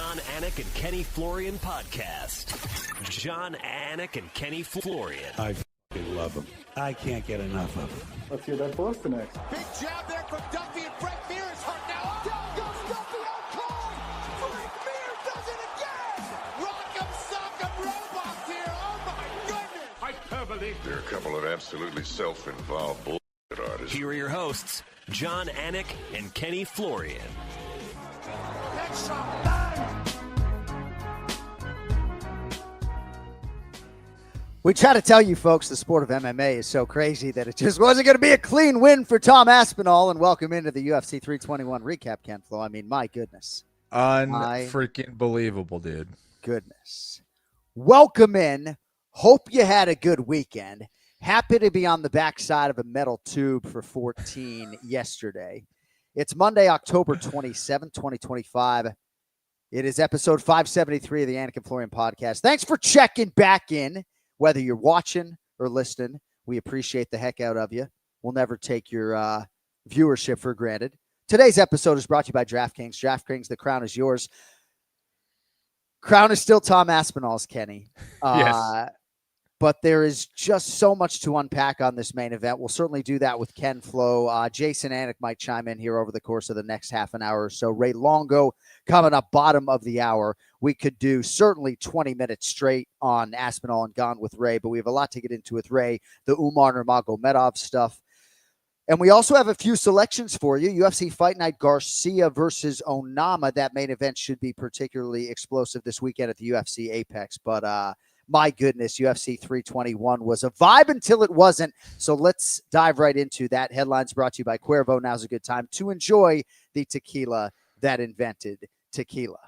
John Anik and Kenny Florian Podcast. John Anik and Kenny Florian. I f***ing love them. I can't get enough of them. Let's hear that Boston next. Big jab there from Duffy, and Frank Mir is hurt now. Down goes Duffy, out cold. Frank Mir does it again. Rock'em sock'em robots here. Oh my goodness. Hyperbole. They're a couple of absolutely self-involved bullshit artists. Here are your hosts, John Anik and Kenny Florian. We try to tell you folks the sport of MMA is so crazy that it just wasn't going to be a clean win for Tom Aspinall. And welcome into the UFC 321 recap, Ken Flo. I mean, my goodness. Unfreaking believable, dude. Goodness. Welcome in. Hope you had a good weekend. Happy to be on the backside of a metal tube for 14 yesterday. It's Monday, October 27th, 2025. It is episode 573 of the Anik Florian Podcast. Thanks for checking back in. Whether you're watching or listening, we appreciate the heck out of you. We'll never take your viewership for granted. Today's episode is brought to you by DraftKings. DraftKings, the crown is yours. Crown is still Tom Aspinall's, Kenny. Yes. But there is just so much to unpack on this main event. We'll certainly do that with Ken Flo. Jason Anik might chime in here over the course of the next half an hour or so. Ray Longo coming up bottom of the hour. We could do certainly 20 minutes straight on Aspinall and Gone with Ray, but we have a lot to get into with Ray, the Umar Nurmagomedov stuff. And we also have a few selections for you. UFC Fight Night Garcia versus Onama. That main event should be particularly explosive this weekend at the UFC Apex. But my goodness, UFC 321 was a vibe until it wasn't. So let's dive right into that. Headlines brought to you by Cuervo. Now's a good time to enjoy the tequila that invented tequila.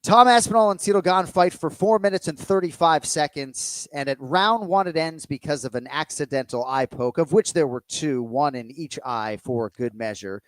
Tom Aspinall and Ciryl Gane fight for 4 minutes and 35 seconds. And at round one, it ends because of an accidental eye poke, of which there were two, one in each eye for good measure.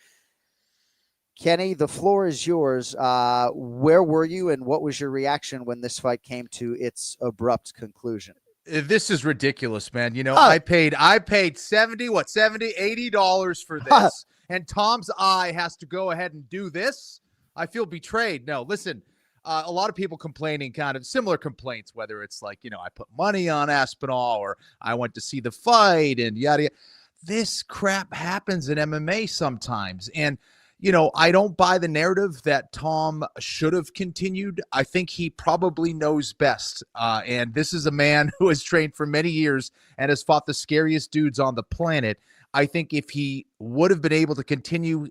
Kenny, the floor is yours. Where were you and what was your reaction when this fight came to its abrupt conclusion? This is ridiculous, man. You know, I paid $70, $80 for this. And Tom's eye has to go ahead and do this. I feel betrayed. No, listen, a lot of people complaining kind of similar complaints, whether it's like, you know, I put money on Aspinall or I went to see the fight and yada, yada. This crap happens in MMA sometimes. And you know, I don't buy the narrative that Tom should have continued. I think he probably knows best. And this is a man who has trained for many years and has fought the scariest dudes on the planet. I think if he would have been able to continue,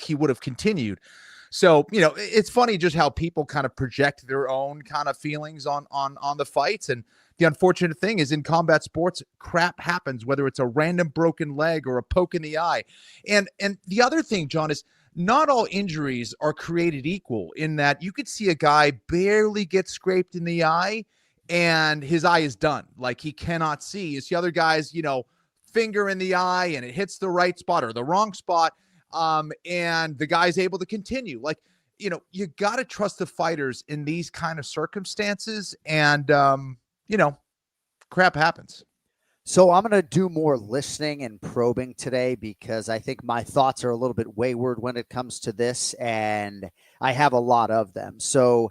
he would have continued. So, you know, it's funny just how people kind of project their own kind of feelings on the fights. And the unfortunate thing is in combat sports, crap happens, whether it's a random broken leg or a poke in the eye. And the other thing, John, is not all injuries are created equal in that you could see a guy barely get scraped in the eye and his eye is done. Like he cannot see. It's the other guy's, you know, finger in the eye and it hits the right spot or the wrong spot. And the guy's able to continue. Like, you know, you got to trust the fighters in these kind of circumstances. And, you know, crap happens. So I'm going to do more listening and probing today because I think my thoughts are a little bit wayward when it comes to this, and I have a lot of them. So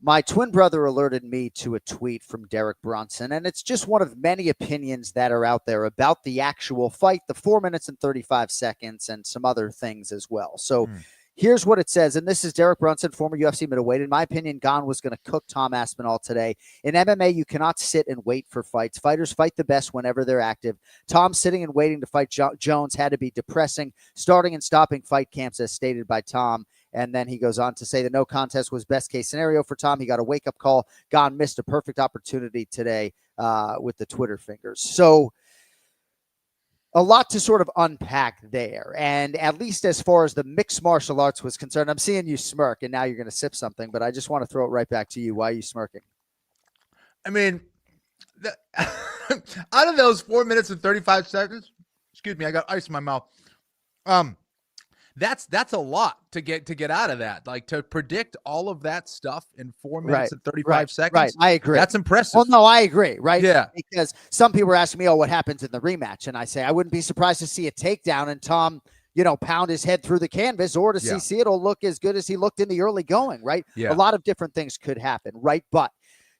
my twin brother alerted me to a tweet from Derek Brunson, and it's just one of many opinions that are out there about the actual fight, the 4 minutes and 35 seconds, and some other things as well. So here's what it says, and this is Derek Brunson, former UFC middleweight. In my opinion, Gane was going to cook Tom Aspinall today. In MMA, you cannot sit and wait for fights. Fighters fight the best whenever they're active. Tom sitting and waiting to fight Jones had to be depressing, starting and stopping fight camps, as stated by Tom. And then he goes on to say the no contest was best case scenario for Tom. He got a wake-up call. Gane missed a perfect opportunity today with the Twitter fingers. So a lot to sort of unpack there. And at least as far as the mixed martial arts was concerned, I'm seeing you smirk, and now you're going to sip something, but I just want to throw it right back to you. Why are you smirking? I mean, out of those 4 minutes and 35 seconds, excuse me, I got ice in my mouth. That's a lot to get out of that. Like to predict all of that stuff in 4 minutes and 35 seconds. Right. I agree. That's impressive. Well, no, I agree. Right. Yeah. Because some people are asking me, what happens in the rematch? And I say, I wouldn't be surprised to see a takedown. And Tom pound his head through the canvas, or does he see it'll look as good as he looked in the early going, right? Yeah. A lot of different things could happen, right? But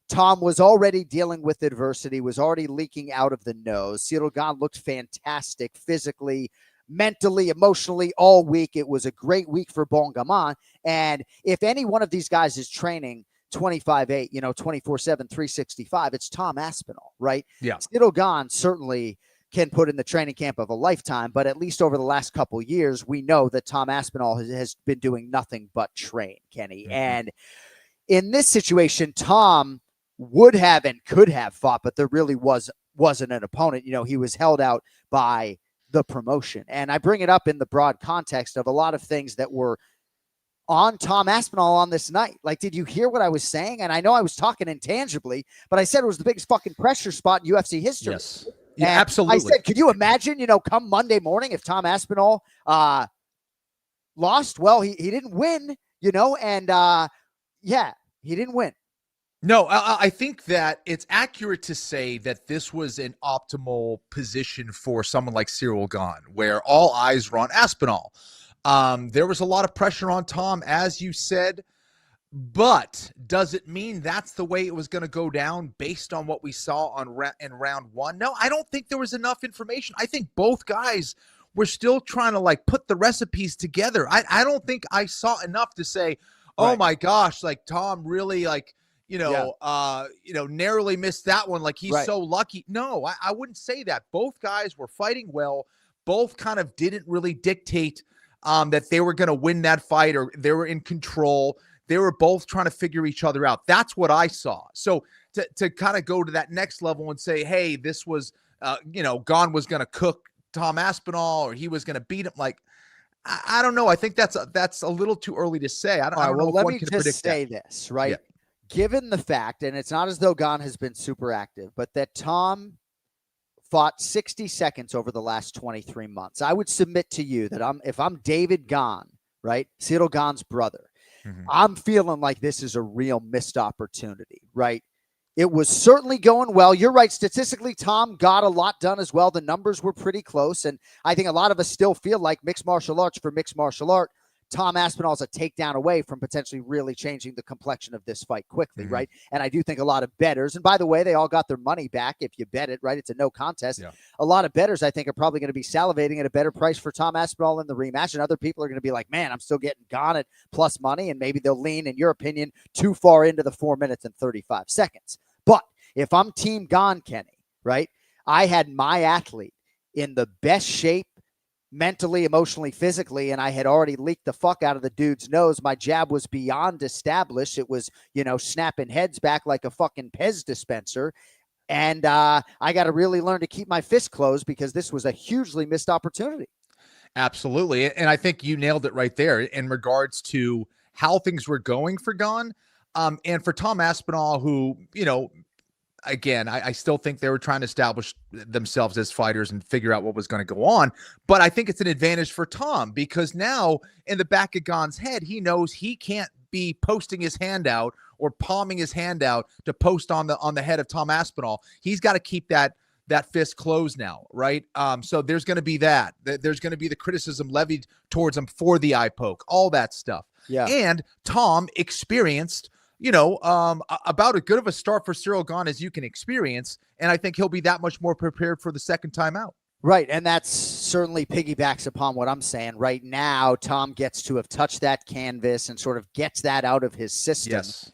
Tom was already dealing with adversity, was already leaking out of the nose. Ciryl Gane looked fantastic physically, mentally, emotionally all week. It was a great week for Bon Gamin. And if any one of these guys is training 25/8, 24/7, 365, it's Tom Aspinall, right? Yeah. Ciryl Gane certainly can put in the training camp of a lifetime, but at least over the last couple of years, we know that Tom Aspinall has been doing nothing but train, Kenny. Mm-hmm. And in this situation, Tom would have and could have fought, but there really wasn't an opponent. He was held out by the promotion. And I bring it up in the broad context of a lot of things that were on Tom Aspinall on this night. Like, did you hear what I was saying? And I know I was talking intangibly, but I said it was the biggest fucking pressure spot in UFC history. Yes. Yeah, and absolutely. I said, could you imagine, come Monday morning if Tom Aspinall lost? Well, he didn't win, and he didn't win. No, I think that it's accurate to say that this was an optimal position for someone like Ciryl Gane, where all eyes were on Aspinall. There was a lot of pressure on Tom, as you said, but does it mean that's the way it was going to go down based on what we saw in round one? No, I don't think there was enough information. I think both guys were still trying to put the recipes together. I don't think I saw enough to say, oh right. My gosh, Tom really narrowly missed that one. He's right. So lucky. No, I wouldn't say that. Both guys were fighting well. Both kind of didn't really dictate that they were going to win that fight or they were in control. They were both trying to figure each other out. That's what I saw. So to kind of go to that next level and say, hey, this was, Gane was going to cook Tom Aspinall or he was going to beat him. I don't know. I think that's a little too early to say. I don't know if one can predict that. Let me just say this, right? Yeah. Given the fact, and it's not as though Gane has been super active, but that Tom fought 60 seconds over the last 23 months, I would submit to you that if I'm David Gane, right, Ciryl Gane's brother, mm-hmm. I'm feeling like this is a real missed opportunity, right? It was certainly going well. You're right. Statistically, Tom got a lot done as well. The numbers were pretty close, and I think a lot of us still feel like mixed martial arts for mixed martial art, Tom Aspinall is a takedown away from potentially really changing the complexion of this fight quickly, mm-hmm. right? And I do think a lot of bettors, and by the way, they all got their money back if you bet it, right? It's a no contest. Yeah. A lot of bettors, I think, are probably going to be salivating at a better price for Tom Aspinall in the rematch, and other people are going to be like, man, I'm still getting Gane at plus money, and maybe they'll lean, in your opinion, too far into the 4 minutes and 35 seconds. But if I'm Team Gane, Kenny, right, I had my athlete in the best shape, mentally, emotionally, physically, and I had already leaked the fuck out of the dude's nose. My jab was beyond established. It was, snapping heads back like a fucking Pez dispenser. And I got to really learn to keep my fist closed because this was a hugely missed opportunity. Absolutely. And I think you nailed it right there in regards to how things were going for Gane. And for Tom Aspinall, who, again, I still think they were trying to establish themselves as fighters and figure out what was going to go on. But I think it's an advantage for Tom because now in the back of Gane's head, he knows he can't be posting his hand out or palming his hand out to post on the head of Tom Aspinall. He's got to keep that fist closed now, right? So there's going to be that. There's going to be the criticism levied towards him for the eye poke, all that stuff. Yeah. And Tom experienced about as good of a start for Ciryl Gane as you can experience. And I think he'll be that much more prepared for the second time out. Right. And that's certainly piggybacks upon what I'm saying. Right now, Tom gets to have touched that canvas and sort of gets that out of his system. Yes.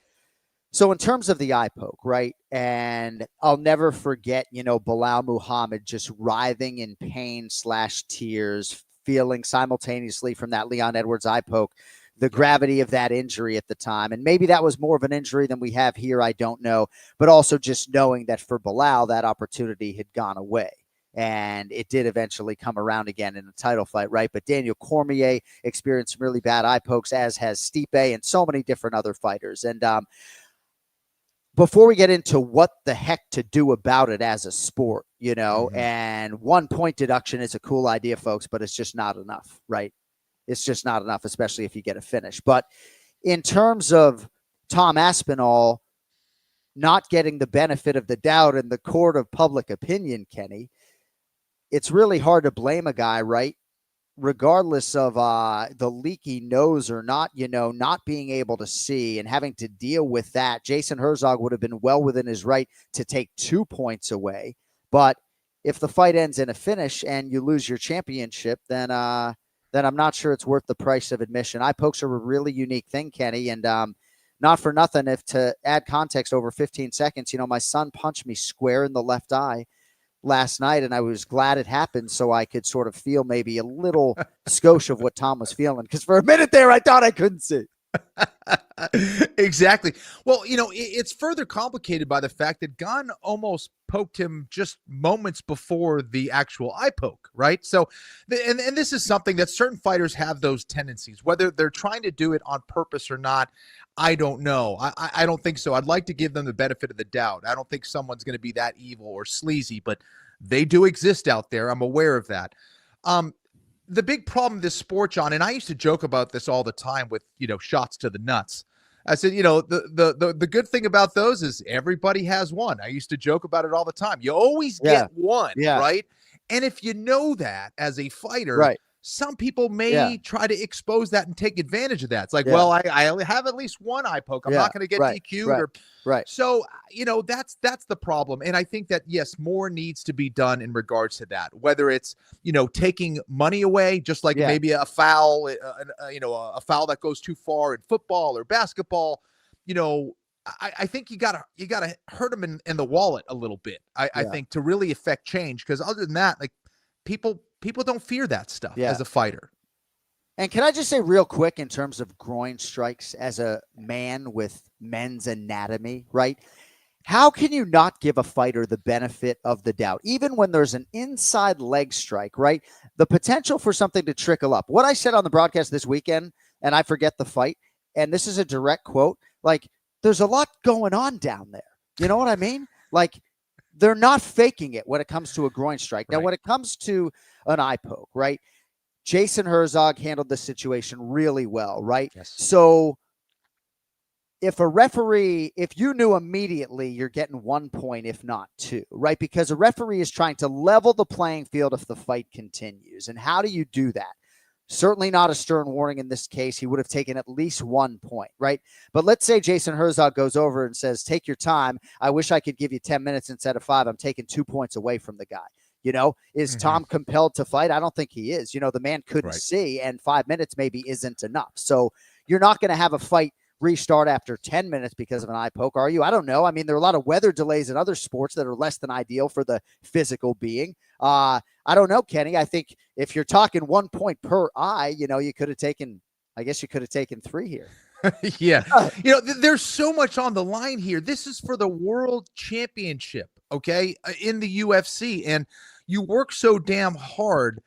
So in terms of the eye poke, right, and I'll never forget, Bilal Muhammad just writhing in pain / tears, feeling simultaneously from that Leon Edwards eye poke the gravity of that injury at the time. And maybe that was more of an injury than we have here. I don't know. But also just knowing that for Bilal, that opportunity had gone away. And it did eventually come around again in a title fight, right? But Daniel Cormier experienced some really bad eye pokes, as has Stipe and so many different other fighters. And before we get into what the heck to do about it as a sport, mm-hmm. and 1 point deduction is a cool idea, folks, but it's just not enough, right? It's just not enough, especially if you get a finish. But in terms of Tom Aspinall not getting the benefit of the doubt in the court of public opinion, Kenny, it's really hard to blame a guy, right, regardless of the leaky nose or not, not being able to see and having to deal with that, Jason Herzog would have been well within his right to take 2 points away. But if the fight ends in a finish and you lose your championship, then I'm not sure it's worth the price of admission. Eye pokes are a really unique thing, Kenny, and not for nothing, if to add context over 15 seconds, my son punched me square in the left eye last night, and I was glad it happened so I could sort of feel maybe a little skosh of what Tom was feeling, because for a minute there I thought I couldn't see. Exactly. Well, it's further complicated by the fact that Gunn almost poked him just moments before the actual eye poke, right? So, and this is something that certain fighters have those tendencies, whether they're trying to do it on purpose or not. I don't know. I don't think so. I'd like to give them the benefit of the doubt. I don't think someone's going to be that evil or sleazy, but they do exist out there. I'm aware of that. The big problem in this sport, John, and I used to joke about this all the time with, shots to the nuts. I said, the good thing about those is everybody has one. I used to joke about it all the time. You always get one, right? And if you know that as a fighter, right, some people may try to expose that and take advantage of that. It's like, well, I only have at least one eye poke. I'm not going to get DQ'd. Right. So, that's the problem. And I think that, yes, more needs to be done in regards to that, whether it's, taking money away, just like maybe a foul, a foul that goes too far in football or basketball. I think you gotta hurt them in the wallet a little bit. I think, to really affect change. Because other than that, like, people don't fear that stuff as a fighter. And can I just say real quick, in terms of groin strikes, as a man with men's anatomy, right? How can you not give a fighter the benefit of the doubt? Even when there's an inside leg strike, right? The potential for something to trickle up. What I said on the broadcast this weekend, and I forget the fight, and this is a direct quote, like, there's a lot going on down there. You know what I mean? Like, they're not faking it when it comes to a groin strike. Now, when it comes to an eye poke, right? Jason Herzog handled the situation really well, right? Yes. So if you knew immediately, you're getting 1 point, if not 2, right? Because a referee is trying to level the playing field if the fight continues. And how do you do that? Certainly not a stern warning in this case. He would have taken at least 1 point, right? But let's say Jason Herzog goes over and says, take your time. I wish I could give you 10 minutes instead of 5. I'm taking 2 points away from the guy. Is Tom compelled to fight? I don't think he is. The man couldn't see, and 5 minutes maybe isn't enough. So you're not going to have a fight restart after 10 minutes because of an eye poke, are you? I don't know. I mean, there are a lot of weather delays in other sports that are less than ideal for the physical being. I don't know, Kenny. I think if you're talking 1 point per eye, you could have taken 3 here. Yeah. There's so much on the line here. This is for the world championship, okay, in the UFC. And you work so damn hard.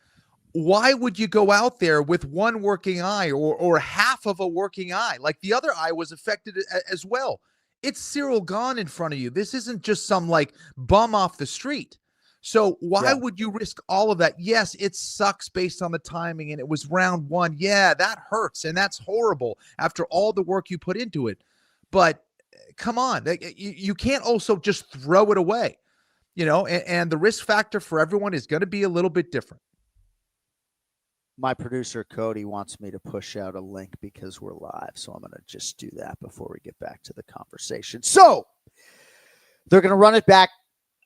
Why would you go out there with one working eye or half of a working eye? Like, the other eye was affected as well. It's Cyril Gahn in front of you. This isn't just some bum off the street. So why would you risk all of that? Yes, it sucks based on the timing, and it was round 1. Yeah, that hurts, and that's horrible after all the work you put into it. But come on, you can't also just throw it away, and the risk factor for everyone is going to be a little bit different. My producer, Cody, wants me to push out a link because we're live, so I'm going to just do that before we get back to the conversation. So they're going to run it back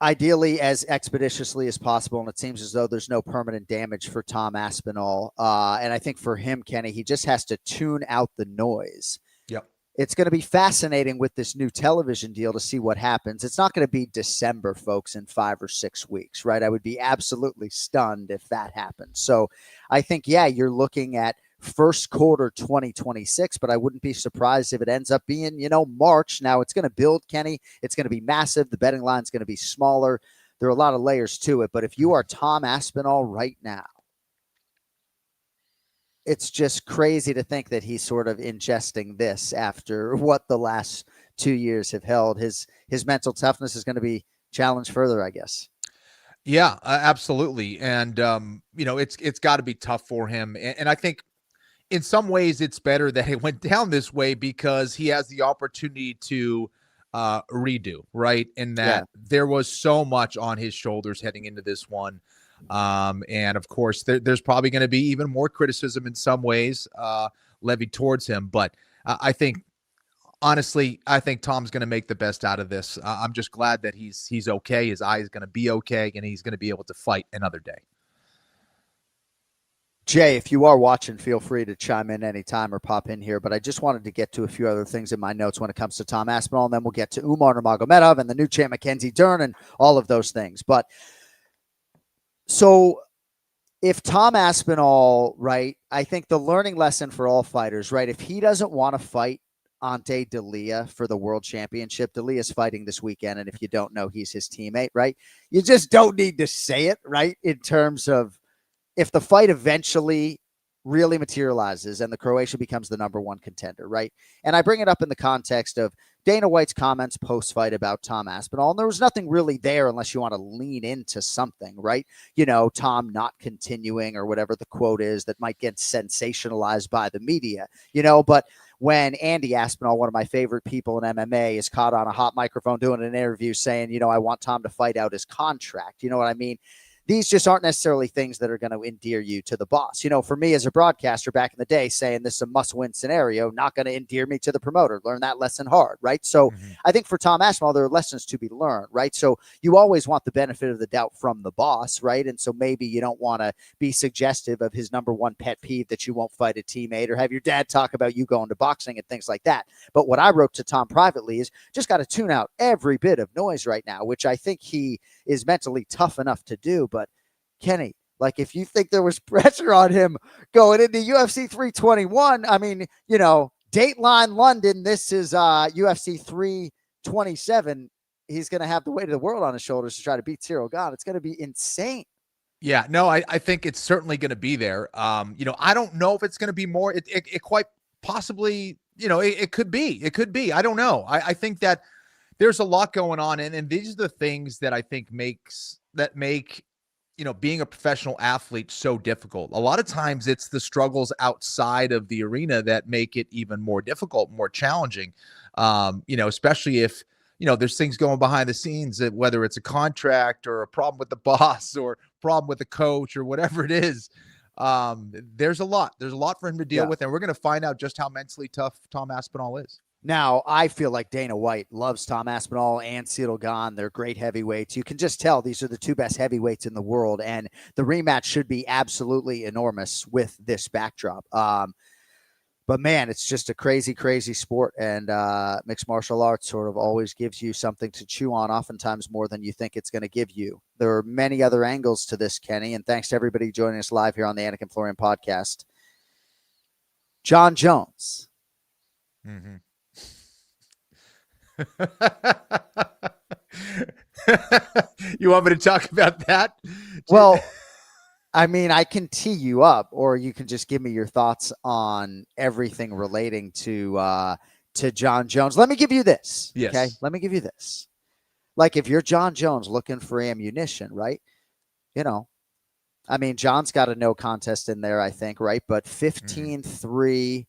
ideally as expeditiously as possible, and it seems as though there's no permanent damage for Tom Aspinall. And I think for him, Kenny, he just has to tune out the noise. Yep. It's going to be fascinating with this new television deal to see what happens. It's not going to be December, folks, in 5 or 6 weeks, right? I would be absolutely stunned if that happens. So I think, you're looking at first quarter 2026, but I wouldn't be surprised if it ends up being, March. Now it's going to build, Kenny. It's going to be massive. The betting line's going to be smaller. There are a lot of layers to it, but if you are Tom Aspinall right now, it's just crazy to think that he's sort of ingesting this after what the last 2 years have held. His mental toughness is going to be challenged further, I guess. Yeah, absolutely. And, it's got to be tough for him. And I think, in some ways, it's better that it went down this way because he has the opportunity to redo, right? And that there was so much on his shoulders heading into this one. And of course, there's probably going to be even more criticism in some ways levied towards him. But honestly, I think Tom's going to make the best out of this. I'm just glad that he's okay. His eye is going to be okay, and he's going to be able to fight another day. Jay, if you are watching, feel free to chime in anytime or pop in here. But I just wanted to get to a few other things in my notes when it comes to Tom Aspinall, and then we'll get to Umar Nurmagomedov and the new champ Mackenzie Dern and all of those things. But so if Tom Aspinall, right, I think the learning lesson for all fighters, right, if he doesn't want to fight Ante D'Elia for the world championship, D'Elia's fighting this weekend, and if you don't know, he's his teammate, right? You just don't need to say it, right, in terms of if the fight eventually really materializes and the Croatian becomes the number one contender, right? And I bring it up in the context of Dana White's comments post-fight about Tom Aspinall, and there was nothing really there unless you want to lean into something, right? You know, Tom not continuing or whatever the quote is that might get sensationalized by the media, you know, but when Andy Aspinall, one of my favorite people in MMA, is caught on a hot microphone doing an interview saying, you know, I want Tom to fight out his contract, you know what I mean? These just aren't necessarily things that are going to endear you to the boss. You know, for me as a broadcaster back in the day, saying this is a must-win scenario, not going to endear me to the promoter. Learn that lesson hard, right? So I think for Tom Aspinall, there are lessons to be learned, right? So you always want the benefit of the doubt from the boss, right? And so maybe you don't want to be suggestive of his number one pet peeve that you won't fight a teammate or have your dad talk about you going to boxing and things like that. But what I wrote to Tom privately is just got to tune out every bit of noise right now, which I think he is mentally tough enough to do. But Kenny, like if you think there was pressure on him going into UFC 321, I mean, you know, Dateline London, this is UFC 327. He's going to have the weight of the world on his shoulders to try to beat Cyril Gane. It's going to be insane. Yeah, no, I think it's certainly going to be there. You know, I don't know if it's going to be more. It quite possibly, you know, it could be. It could be. I don't know. I think that there's a lot going on. And these are the things that I think make, you know, being a professional athlete so difficult. A lot of times it's the struggles outside of the arena that make it even more difficult, more challenging. You know, especially if, you know, there's things going behind the scenes, whether it's a contract or a problem with the boss or problem with the coach or whatever it is. There's a lot for him to deal with. And we're going to find out just how mentally tough Tom Aspinall is. Now, I feel like Dana White loves Tom Aspinall and Cyril Gane. They're great heavyweights. You can just tell these are the two best heavyweights in the world, and the rematch should be absolutely enormous with this backdrop. But, man, it's just a crazy, crazy sport, and mixed martial arts sort of always gives you something to chew on, oftentimes more than you think it's going to give you. There are many other angles to this, Kenny, and thanks to everybody joining us live here on the Anik Florian Podcast. John Jones. Mm-hmm. You want me to talk about that? Well, I mean, I can tee you up, or you can just give me your thoughts on everything relating to John Jones. Let me give you this. Yes. Okay. Let me give you this. Like if you're John Jones looking for ammunition, right? You know, I mean, John's got a no contest in there, I think, right? But 15-3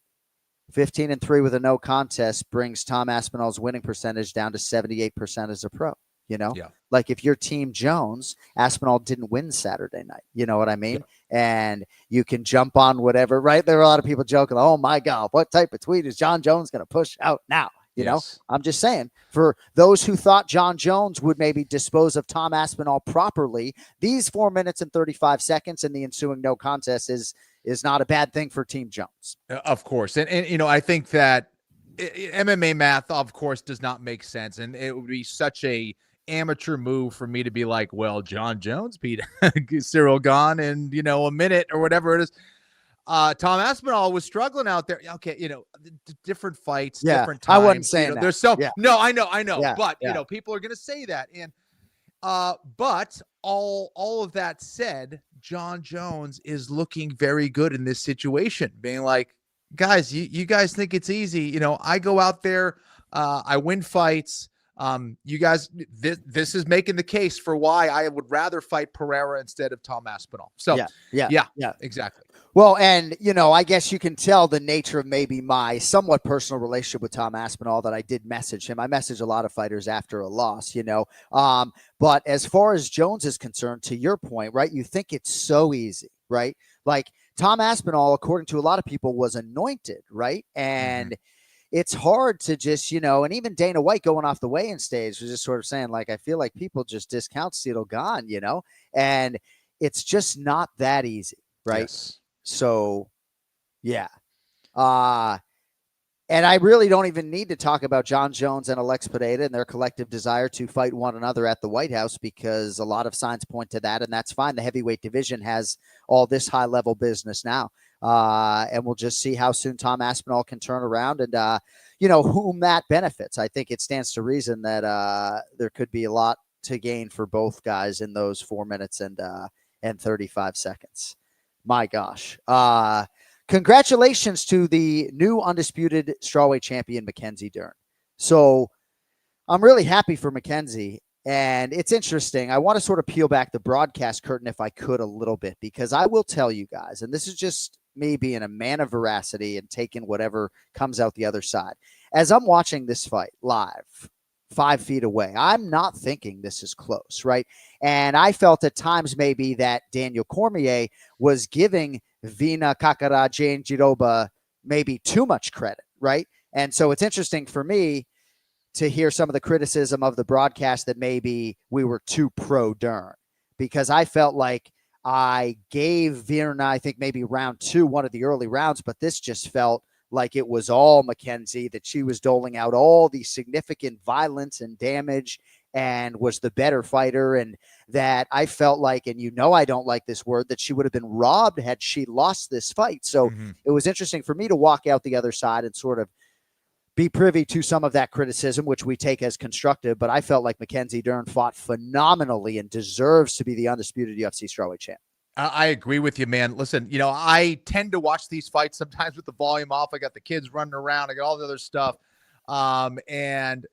with a no contest brings Tom Aspinall's winning percentage down to 78% as a pro. You know, like if you're Team Jones, Aspinall didn't win Saturday night. You know what I mean? Yeah. And you can jump on whatever, right? There are a lot of people joking, oh my God, what type of tweet is John Jones going to push out now? You know, I'm just saying for those who thought John Jones would maybe dispose of Tom Aspinall properly, these 4 minutes and 35 seconds and the ensuing no contest is not a bad thing for Team Jones. Of course. And you know, I think that MMA math, of course, does not make sense. And it would be such a amateur move for me to be like, well, John Jones beat Cyril Gane in, you know, a minute or whatever it is. Tom Aspinall was struggling out there. Okay, you know, different fights, different times. I wasn't saying that. There's so no, I know. But you know, people are gonna say that. And but all of that said, John Jones is looking very good in this situation, being like, guys, you guys think it's easy. You know, I go out there, I win fights. You guys, this is making the case for why I would rather fight Pereira instead of Tom Aspinall. So yeah, exactly. Well, and, I guess you can tell the nature of maybe my somewhat personal relationship with Tom Aspinall that I did message him. I message a lot of fighters after a loss, but as far as Jones is concerned, to your point, right, you think it's so easy, right? Like Tom Aspinall, according to a lot of people, was anointed, right? And it's hard to just, and even Dana White going off the weigh-in stage was just sort of saying, like, I feel like people just discount Cedal Gane, and it's just not that easy, right? Yes. So, yeah. And I really don't even need to talk about John Jones and Alex Pereira and their collective desire to fight one another at the White House, because a lot of signs point to that, and that's fine. The heavyweight division has all this high-level business now, and we'll just see how soon Tom Aspinall can turn around and, whom that benefits. I think it stands to reason that there could be a lot to gain for both guys in those 4 minutes and 35 seconds. My gosh. Congratulations to the new undisputed strawweight champion, Mackenzie Dern. So I'm really happy for Mackenzie, and it's interesting. I want to sort of peel back the broadcast curtain if I could a little bit, because I will tell you guys, and this is just me being a man of veracity and taking whatever comes out the other side. As I'm watching this fight live, 5 feet away, I'm not thinking this is close, right? And I felt at times maybe that Daniel Cormier was giving Vina Kakara-Jandiroba maybe too much credit, right? And so it's interesting for me to hear some of the criticism of the broadcast that maybe we were too pro Dern, because I felt like I gave Virna, I think maybe round 2, one of the early rounds, but this just felt like it was all Mackenzie, that she was doling out all the significant violence and damage and was the better fighter, and that I felt like, and I don't like this word, that she would have been robbed had she lost this fight. So it was interesting for me to walk out the other side and sort of be privy to some of that criticism, which we take as constructive, but I felt like Mackenzie Dern fought phenomenally and deserves to be the undisputed UFC strawweight champ. I agree with you, man. Listen, I tend to watch these fights sometimes with the volume off. I got the kids running around. I got all the other stuff. And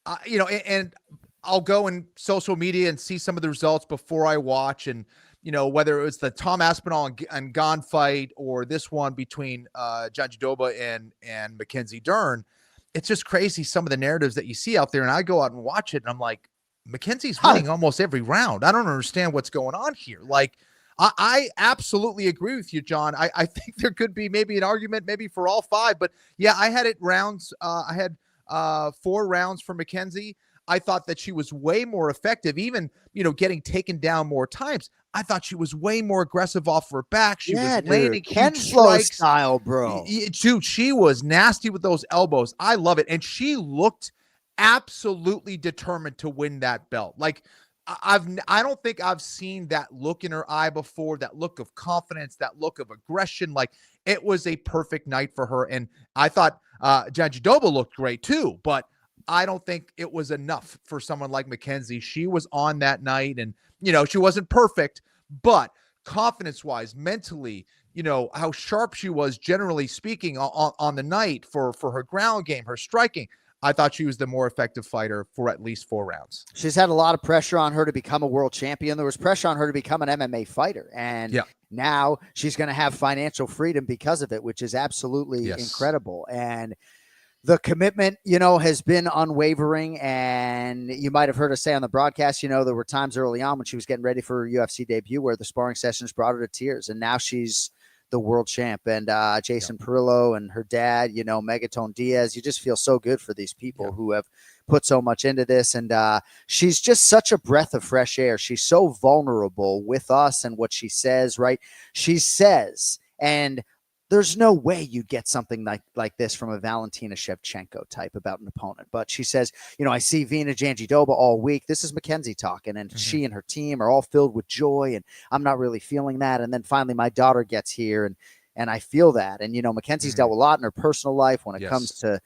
I'll go in social media and see some of the results before I watch. And, whether it was the Tom Aspinall and Gane fight or this one between Jandiroba and Mackenzie Dern, it's just crazy some of the narratives that you see out there. And I go out and watch it, and I'm like, Mackenzie's winning almost every round. I don't understand what's going on here. Like, I absolutely agree with you, John. I think there could be maybe an argument maybe for all 5, but yeah, I had it rounds. I had 4 rounds for Mackenzie. I thought that she was way more effective, even, getting taken down more times. I thought she was way more aggressive off her back. She was landing Ken Slow style, bro. Dude, she was nasty with those elbows. I love it. And she looked absolutely determined to win that belt. Like, I don't think I've seen that look in her eye before, that look of confidence, that look of aggression. Like, it was a perfect night for her. And I thought Jandiroba looked great too, but I don't think it was enough for someone like Mackenzie. She was on that night, and, she wasn't perfect, but confidence-wise, mentally, how sharp she was, generally speaking, on the night for her ground game, her striking. I thought she was the more effective fighter for at least 4 rounds. She's had a lot of pressure on her to become a world champion. There was pressure on her to become an MMA fighter. And now she's going to have financial freedom because of it, which is absolutely incredible. And the commitment, has been unwavering. And you might have heard us say on the broadcast, there were times early on when she was getting ready for her UFC debut where the sparring sessions brought her to tears. And now she's the world champ, and Jason Perillo and her dad, Megatone Diaz. You just feel so good for these people who have put so much into this. And she's just such a breath of fresh air. She's so vulnerable with us and what she says, right? She says, and there's no way you get something like this from a Valentina Shevchenko type about an opponent. But she says, I see Vina Jandiroba all week. This is Mackenzie talking, and she and her team are all filled with joy, and I'm not really feeling that. And then finally my daughter gets here, and I feel that. And, Mackenzie's dealt with a lot in her personal life when it comes to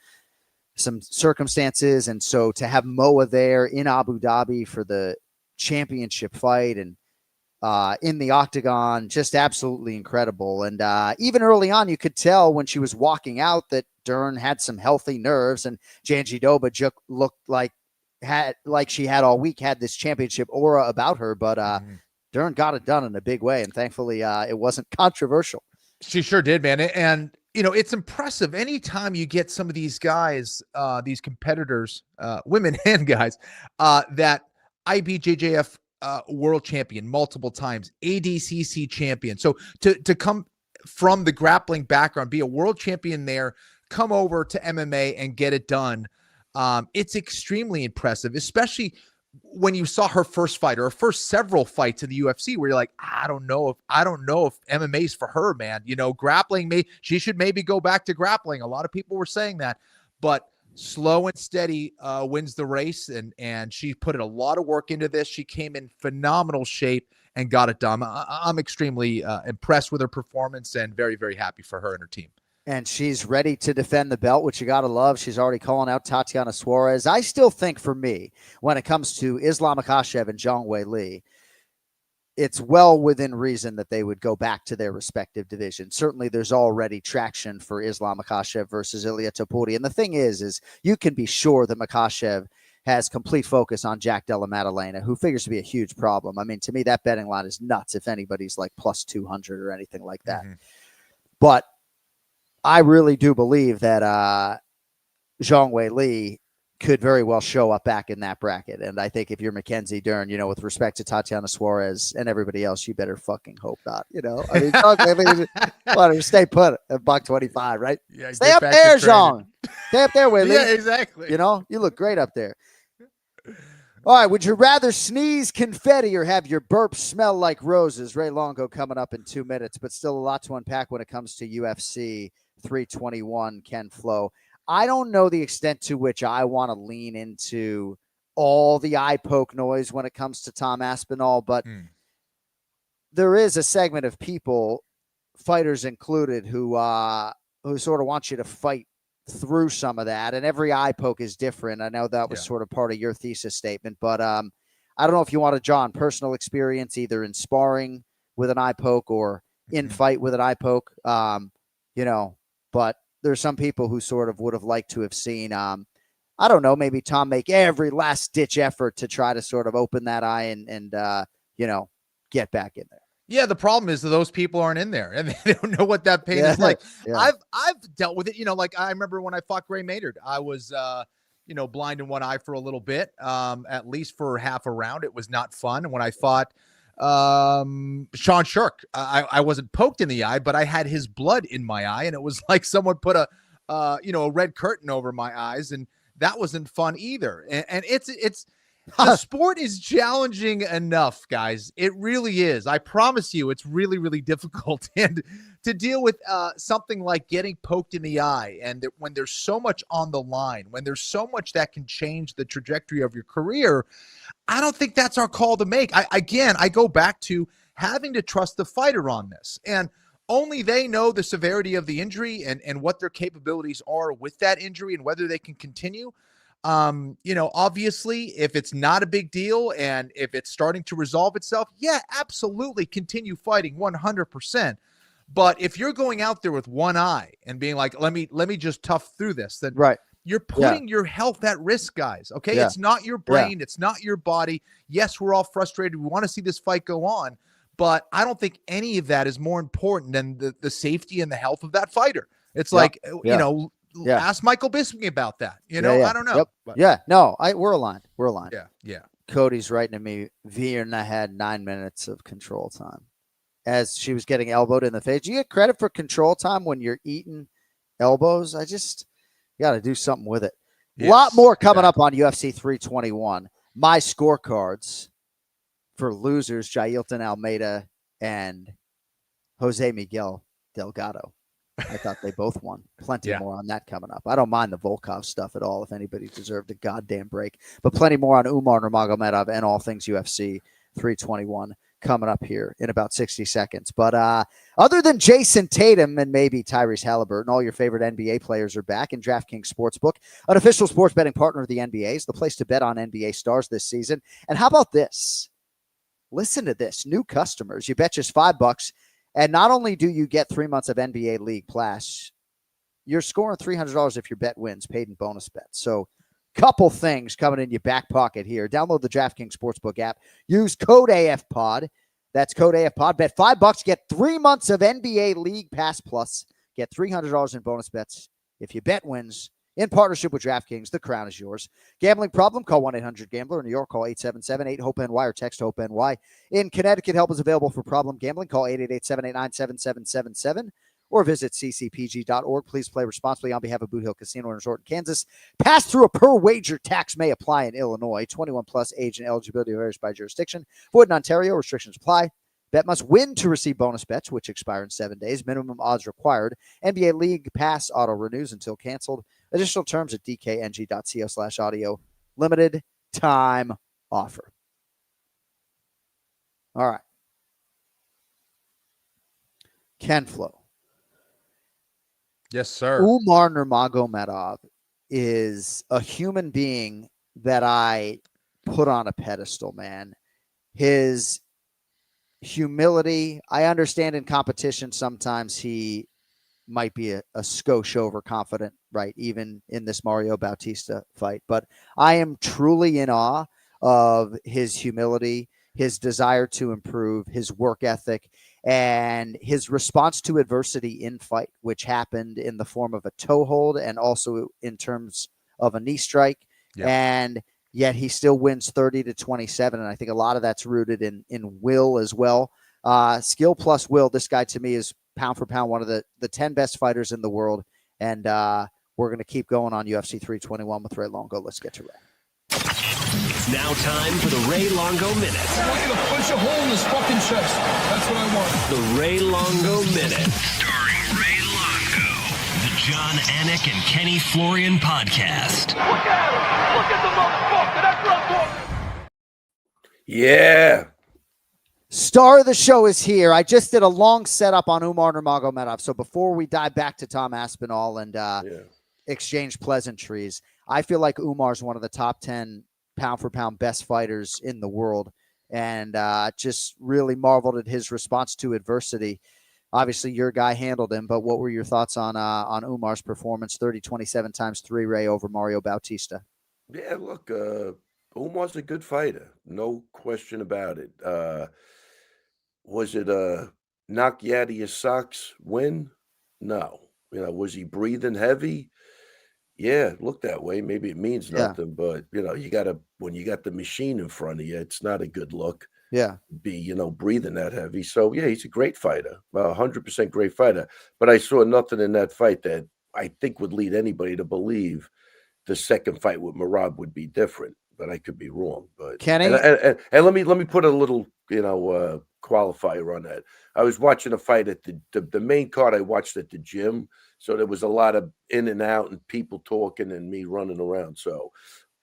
some circumstances. And so to have Moa there in Abu Dhabi for the championship fight and in the octagon, just absolutely incredible. And even early on, you could tell when she was walking out that Dern had some healthy nerves, and Jandiroba looked like had, like she had all week, had this championship aura about her, but Dern got it done in a big way, and thankfully it wasn't controversial. She sure did, man. And it's impressive. Anytime you get some of these guys, these competitors, women and guys, that IBJJF world champion multiple times, ADCC champion. So to come from the grappling background, be a world champion there, come over to MMA and get it done. It's extremely impressive, especially when you saw her first fight or her first several fights in the UFC, where you're like, I don't know if MMA is for her, man. Grappling, she should maybe go back to grappling. A lot of people were saying that, but slow and steady wins the race, and she put a lot of work into this. She came in phenomenal shape and got it done. I'm extremely impressed with her performance and very, very happy for her and her team. And she's ready to defend the belt, which you got to love. She's already calling out Tatiana Suarez. I still think, for me, when it comes to Islam Makhachev and Zhang Weili, it's well within reason that they would go back to their respective divisions. Certainly, there's already traction for Islam Makhachev versus Ilia Topuria. And the thing is you can be sure that Makhachev has complete focus on Jack Della Maddalena, who figures to be a huge problem. I mean, to me, that betting line is nuts if anybody's like plus 200 or anything like that. Mm-hmm. But I really do believe that Zhang Weili could very well show up back in that bracket. And I think if you're Mackenzie, Dern, with respect to Tatiana Suarez and everybody else, you better fucking hope not. I mean, let her stay put at $125, right? Yeah, stay up there, Zhang. Stay up there, Weili. Yeah, exactly. You look great up there. All right, would you rather sneeze confetti or have your burps smell like roses? Ray Longo coming up in 2 minutes, but still a lot to unpack when it comes to UFC 321, Ken Flo. I don't know the extent to which I want to lean into all the eye poke noise when it comes to Tom Aspinall, but there is a segment of people, fighters included, who sort of want you to fight through some of that, and every eye poke is different. I know that was sort of part of your thesis statement, but I don't know if you want to draw on personal experience, either in sparring with an eye poke or in fight with an eye poke, but there's some people who sort of would have liked to have seen, I don't know, maybe Tom make every last ditch effort to try to sort of open that eye and get back in there. Yeah, the problem is that those people aren't in there and they don't know what that pain is like. Yeah. I've dealt with it. Like I remember when I fought Gray Maynard, I was, blind in one eye for a little bit, at least for half a round. It was not fun. And when I fought Sean Shirk, I wasn't poked in the eye, but I had his blood in my eye, and it was like someone put a red curtain over my eyes, and that wasn't fun either. And it's the sport is challenging enough, guys. It really is. I promise you, it's really, really difficult. And to deal with something like getting poked in the eye, and when there's so much on the line, when there's so much that can change the trajectory of your career, I don't think that's our call to make. I go back to having to trust the fighter on this. And only they know the severity of the injury and what their capabilities are with that injury and whether they can continue. Obviously, if it's not a big deal and if it's starting to resolve itself, yeah, absolutely continue fighting 100%. But if you're going out there with one eye and being like, let me just tough through this, then you're putting your health at risk, guys. Okay. Yeah. It's not your brain. It's not your body. Yes, we're all frustrated. We want to see this fight go on, but I don't think any of that is more important than the safety and the health of that fighter. It's ask Michael Bisping about that. I don't know. Yep. No, we're aligned. Yeah. Cody's writing to me, Vierna had 9 minutes of control time as she was getting elbowed in the face. Do you get credit for control time when you're eating elbows? You got to do something with it. A lot more coming up on UFC 321. My scorecards for losers, Jailton Almeida and Jose Miguel Delgado. I thought they both won. Plenty more on that coming up. I don't mind the Volkov stuff at all if anybody deserved a goddamn break. But plenty more on Umar Nurmagomedov and all things UFC 321 coming up here in about 60 seconds. But other than Jason Tatum and maybe Tyrese Halliburton, all your favorite NBA players are back in DraftKings Sportsbook, an official sports betting partner of the NBA. Is the place to bet on NBA stars this season. And how about this? Listen to this. New customers, you bet just $5. And not only do you get 3 months of NBA League Plus, you're scoring $300 if your bet wins, paid in bonus bets. So Couple things coming in your back pocket here. Download the DraftKings Sportsbook app. Use code AFPOD. That's code AFPOD. Bet $5. Get 3 months of NBA League Pass Plus. Get $300 in bonus bets. If your bet wins, in partnership with DraftKings, the crown is yours. Gambling problem? Call 1-800-GAMBLER. In New York, call 877-8-HOPE-NY or text HOPE-NY. In Connecticut, help is available for problem gambling. Call 888-789-7777 or visit ccpg.org. Please play responsibly on behalf of Boot Hill Casino and Resort in Kansas. Pass through a per-wager tax may apply in Illinois. 21 plus age and eligibility varies by jurisdiction. Void in Ontario. Restrictions apply. Bet must win to receive bonus bets, which expire in 7 days. Minimum odds required. NBA League Pass auto renews until canceled. Additional terms at dkng.co/audio. Limited time offer. All right. Ken Flo. Yes, sir. Umar Nurmagomedov is a human being that I put on a pedestal, man. His humility, I understand in competition sometimes he might be a skosh overconfident, right? Even in this Mario Bautista fight. But I am truly in awe of his humility, his desire to improve, his work ethic, and his response to adversity in fight, which happened in the form of a toe hold and also in terms of a knee strike. Yeah. And yet he still wins 30-27. And I think a lot of that's rooted in will as well. Skill plus will. This guy to me is pound for pound one of the 10 best fighters in the world. And we're going to keep going on UFC 321 with Ray Longo. Let's get to Ray. It's now time for the Ray Longo Minute. I want you to punch a hole in his fucking chest. That's what I want. The Ray Longo Minute. Starring Ray Longo. The John Anik and Kenny Florian Podcast. Look at him! Look at the motherfucker! That's what I'm talking about! Yeah. Star of the show is here. I just did a long setup on Umar Nurmagomedov. So before we dive back to Tom Aspinall and exchange pleasantries, I feel like Umar's one of the top 10 pound for pound best fighters in the world, and just really marveled at his response to adversity. Obviously, your guy handled him, but what were your thoughts on Umar's performance? 30-27 times 3 Ray over Mario Bautista. Yeah, look, Umar's a good fighter. No question about it. Was it a knock you out of your socks win? No. Was he breathing heavy? Yeah, it looked that way. Maybe it means nothing, but you gotta, when you got the machine in front of you, it's not a good look. Yeah. Be, breathing that heavy. So yeah, he's a great fighter, 100% great fighter. But I saw nothing in that fight that I think would lead anybody to believe the second fight with Merab would be different. But I could be wrong. But Kenny, and let me put a little qualifier on that. I was watching a fight at the main card. I watched at the gym. So there was a lot of in and out and people talking and me running around. So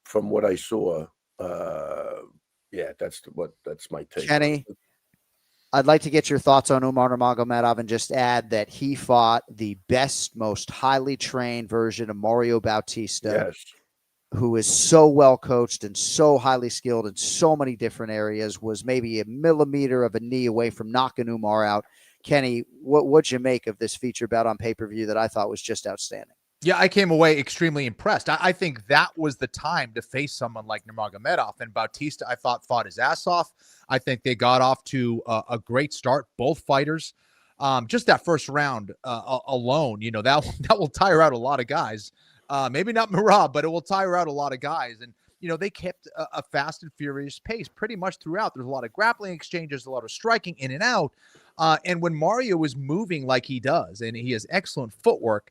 from what I saw, that's my take. Kenny, I'd like to get your thoughts on Umar Nurmagomedov and just add that he fought the best, most highly trained version of Mario Bautista, Yes. who is so well coached and so highly skilled in so many different areas, was maybe a millimeter of a knee away from knocking Umar out. Kenny, what'd you make of this feature bout on pay-per-view that I thought was just outstanding? Yeah, I came away extremely impressed. I think that was the time to face someone like Nurmagomedov, and Bautista, I thought, fought his ass off. I think they got off to a great start, both fighters. Just that first round alone, that will tire out a lot of guys. Maybe not Merab, but it will tire out a lot of guys. And, they kept a fast and furious pace pretty much throughout. There's a lot of grappling exchanges, a lot of striking in and out. And when Mario is moving like he does, and he has excellent footwork,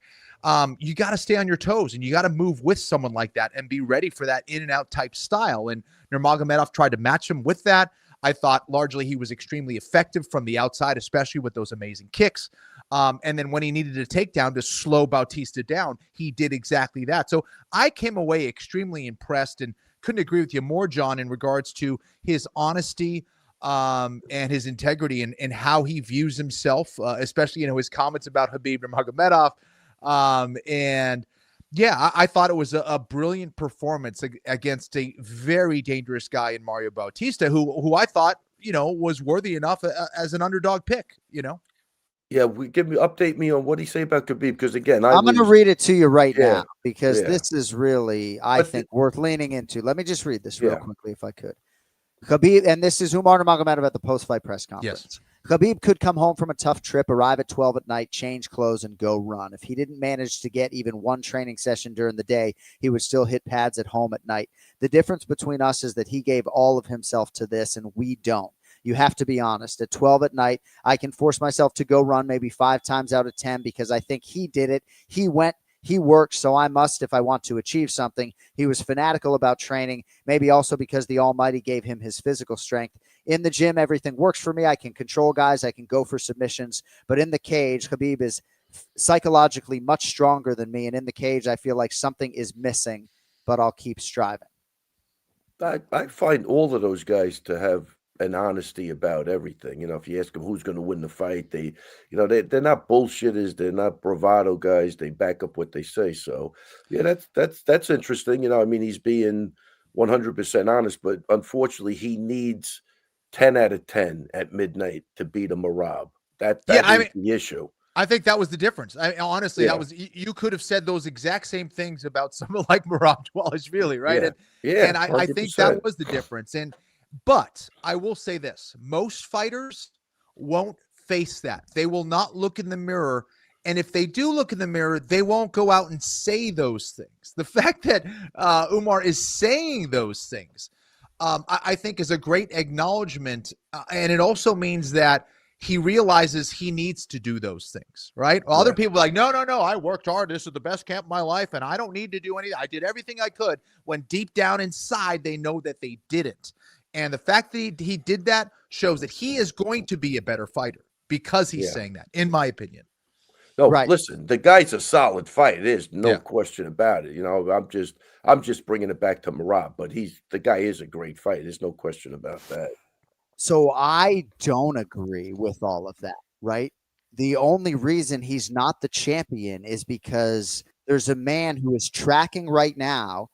you got to stay on your toes and you got to move with someone like that and be ready for that in and out type style. And Nurmagomedov tried to match him with that. I thought largely he was extremely effective from the outside, especially with those amazing kicks. And then when he needed a takedown to slow Bautista down, he did exactly that. So I came away extremely impressed and couldn't agree with you more, John, in regards to his honesty and his integrity and how he views himself, especially, his comments about Khabib Nurmagomedov. And yeah, I thought it was a brilliant performance against a very dangerous guy in Mario Bautista, who I thought, was worthy enough as an underdog pick, Yeah, update me on what he say about Khabib, because again, I'm going to read it to you right Yeah, now because yeah. this is really, I But think, worth leaning into. Let me just read this real Yeah. quickly if I could. Khabib, and this is Umar Nurmagomedov at the post-fight press conference. Khabib could come home from a tough trip, arrive at 12 at night, change clothes, and go run. If he didn't manage to get even one training session during the day, he would still hit pads at home at night. The difference between us is that he gave all of himself to this, and we don't. You have to be honest. At 12 at night, I can force myself to go run maybe 5 times out of 10 because I think he did it. He went. He worked, so I must if I want to achieve something. He was fanatical about training, maybe also because the Almighty gave him his physical strength. In the gym, everything works for me. I can control guys. I can go for submissions. But in the cage, Khabib is psychologically much stronger than me. And in the cage, I feel like something is missing, but I'll keep striving. I find all of those guys to have an honesty about everything. If you ask them who's going to win the fight, they're not bullshitters. They're not bravado guys. They back up what they say. So yeah, that's interesting. He's being 100% honest, but unfortunately he needs 10 out of 10 at midnight to beat a Marab. That is the issue. I think that was the difference. Honestly, that was, you could have said those exact same things about someone like Marab Dvalishvili, right? And I think that was the difference. But I will say this, most fighters won't face that. They will not look in the mirror. And if they do look in the mirror, they won't go out and say those things. The fact that Umar is saying those things, I think is a great acknowledgement. And it also means that he realizes he needs to do those things, right? Well, other people are like, no, I worked hard. This is the best camp of my life, and I don't need to do anything. I did everything I could, when deep down inside, they know that they didn't. And the fact that he did that shows that he is going to be a better fighter because he's saying that, in my opinion. No, listen, the guy's a solid fighter. There's no question about it. I'm just bringing it back to Marab, but the guy is a great fighter. There's no question about that. So I don't agree with all of that, right? The only reason he's not the champion is because there's a man who is tracking right now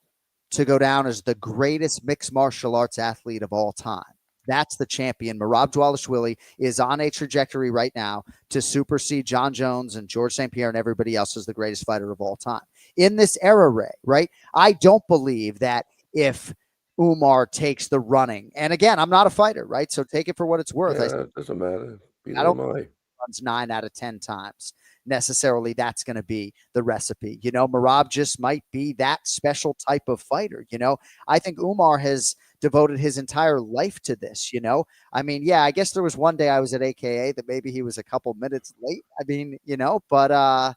to go down as the greatest mixed martial arts athlete of all time. That's the champion. Marab Dvalishvili is on a trajectory right now to supersede John Jones and George St. Pierre and everybody else as the greatest fighter of all time. In this era, Ray, right? I don't believe that if Umar takes the running, and again, I'm not a fighter, right? So take it for what it's worth. It doesn't matter. I don't runs 9 out of 10 times. Necessarily that's going to be the recipe. Marab just might be that special type of fighter. I think Umar has devoted his entire life to this. I guess there was one day I was at AKA that maybe he was a couple minutes late. But I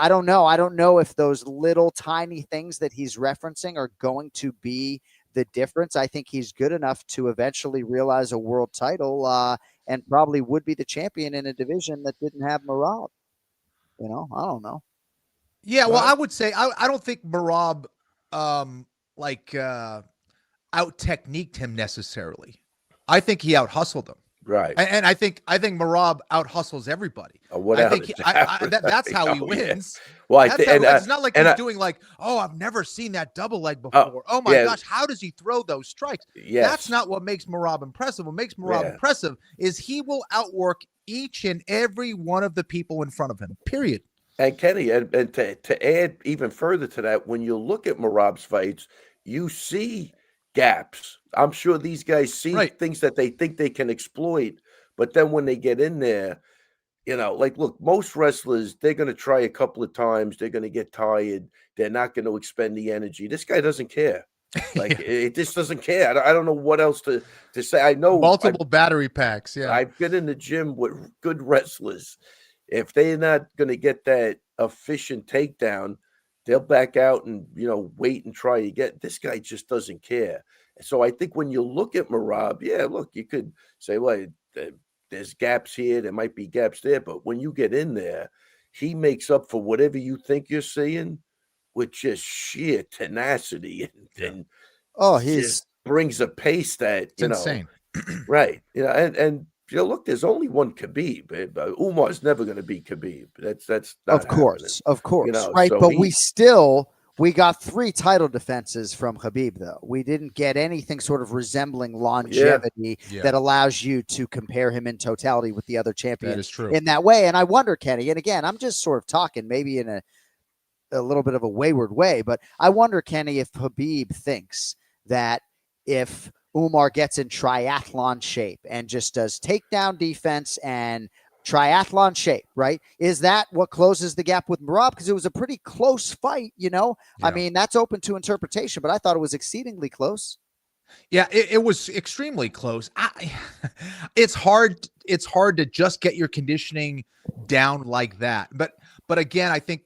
don't know. I don't know if those little tiny things that he's referencing are going to be the difference. I think he's good enough to eventually realize a world title and probably would be the champion in a division that didn't have Marab. I don't know. Yeah, well, I would say I don't think Marab out-techniqued him necessarily. I think he out-hustled him. Right. And I think Marab out-hustles everybody. That's how he wins. Yeah. Well, it's not like he's doing I've never seen that double leg before. Oh my gosh, how does he throw those strikes? Yes. That's not what makes Marab impressive. What makes Marab impressive is he will outwork each and every one of the people in front of him, period. And Kenny, and to add even further to that, when you look at Marab's fights, you see gaps. I'm sure these guys see things that they think they can exploit, but then when they get in there, look, most wrestlers, they're going to try a couple of times. They're going to get tired. They're not going to expend the energy. This guy doesn't care. It just doesn't care. I don't know what else to say. I know multiple battery packs. Yeah. I've been in the gym with good wrestlers. If they're not going to get that efficient takedown, they'll back out and, wait and try again. This guy just doesn't care. So I think when you look at Marab, you could say, well, there's gaps here. There might be gaps there. But when you get in there, he makes up for whatever you think you're seeing with just sheer tenacity and he brings a pace that, insane. Right. And look, there's only one Khabib. Umar's never going to be Khabib. That's not of course, happening. right? So but We got 3 title defenses from Khabib, though. We didn't get anything sort of resembling longevity that allows you to compare him in totality with the other champions. That is true. In that way. And I wonder, Kenny, and again, I'm just sort of talking maybe in a little bit of a wayward way, but I wonder, Kenny, if Khabib thinks that if Umar gets in triathlon shape and just does takedown defense and triathlon shape, right? Is that what closes the gap with Merab? Because it was a pretty close fight, Yeah. I mean, that's open to interpretation, but I thought it was exceedingly close. Yeah, it was extremely close. It's hard to just get your conditioning down like that. But again, I think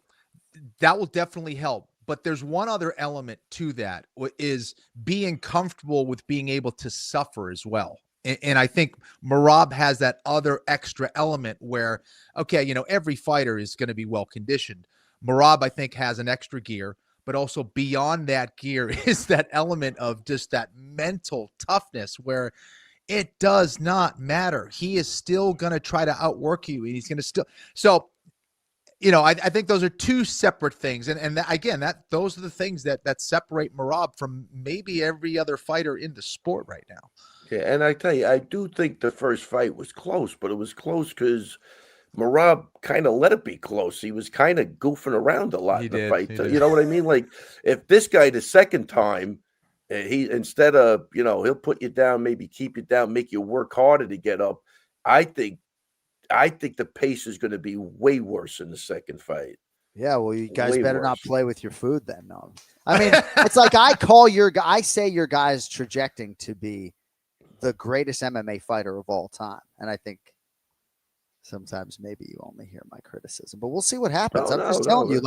that will definitely help. But there's one other element to that, is being comfortable with being able to suffer as well. And I think Merab has that other extra element where, okay, every fighter is going to be well conditioned. Merab, I think, has an extra gear, but also beyond that gear is that element of just that mental toughness where it does not matter. He is still going to try to outwork you, and he's going to still. So, I think those are 2 separate things. And again, those are the things that separate Merab from maybe every other fighter in the sport right now. Yeah, and I tell you, I do think the first fight was close, but it was close because Merab kind of let it be close. He was kind of goofing around a lot in the fight. You know what I mean? Like, if this guy the second time, he instead of, he'll put you down, maybe keep you down, make you work harder to get up. I think the pace is going to be way worse in the second fight. Yeah, well, you guys better not play with your food then. No, I mean, it's like I say your guy's trajecting to be the greatest MMA fighter of all time. And I think sometimes maybe you only hear my criticism, but we'll see what happens. I'm just telling you,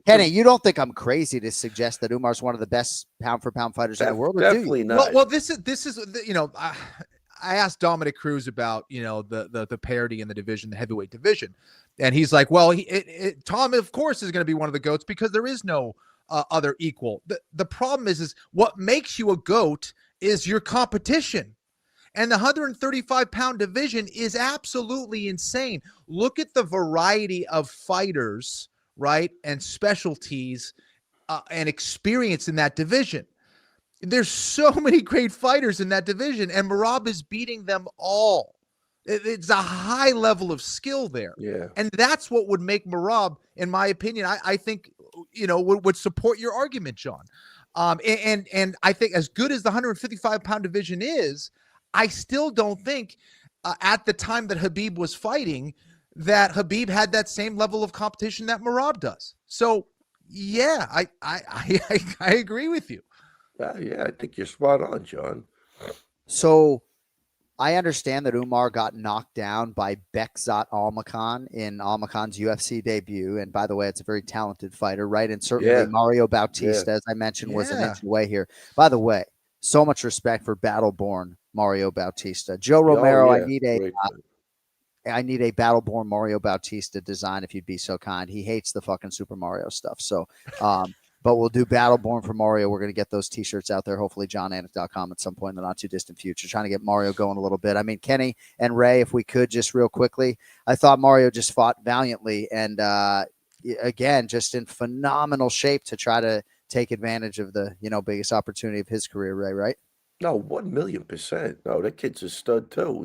Kenny, you don't think I'm crazy to suggest that Umar's one of the best pound for pound fighters in the world? Definitely not. Well, this is, I asked Dominic Cruz about, the parity in the division, the heavyweight division. And he's like, well, Tom, of course, is going to be one of the GOATs because there is no other equal. The problem is what makes you a GOAT is your competition. And the 135-pound division is absolutely insane. Look at the variety of fighters, right, and specialties and experience in that division. There's so many great fighters in that division, and Merab is beating them all. It's a high level of skill there. Yeah. And that's what would make Merab, in my opinion, I think, would support your argument, John. And I think as good as the 155-pound division is, I still don't think at the time that Khabib was fighting that Khabib had that same level of competition that Merab does. So, yeah, I agree with you. Yeah, I think you're spot on, John. So I understand that Umar got knocked down by Bekzat Almakhan in Almakhan's UFC debut. And by the way, it's a very talented fighter, right? And certainly Mario Bautista, as I mentioned, was an inch away here. By the way, so much respect for Battleborn Mario Bautista. Joe Romero, I need a Battleborn Mario Bautista design if you'd be so kind. He hates the fucking Super Mario stuff. So, but we'll do Battleborn for Mario. We're going to get those t-shirts out there, hopefully johnanik.com at some point in the not too distant future, trying to get Mario going a little bit. I mean, Kenny and Ray, if we could just real quickly, I thought Mario just fought valiantly and again, just in phenomenal shape to try to take advantage of the, biggest opportunity of his career, Ray, right? No, 1,000,000%. No, that kid's a stud too.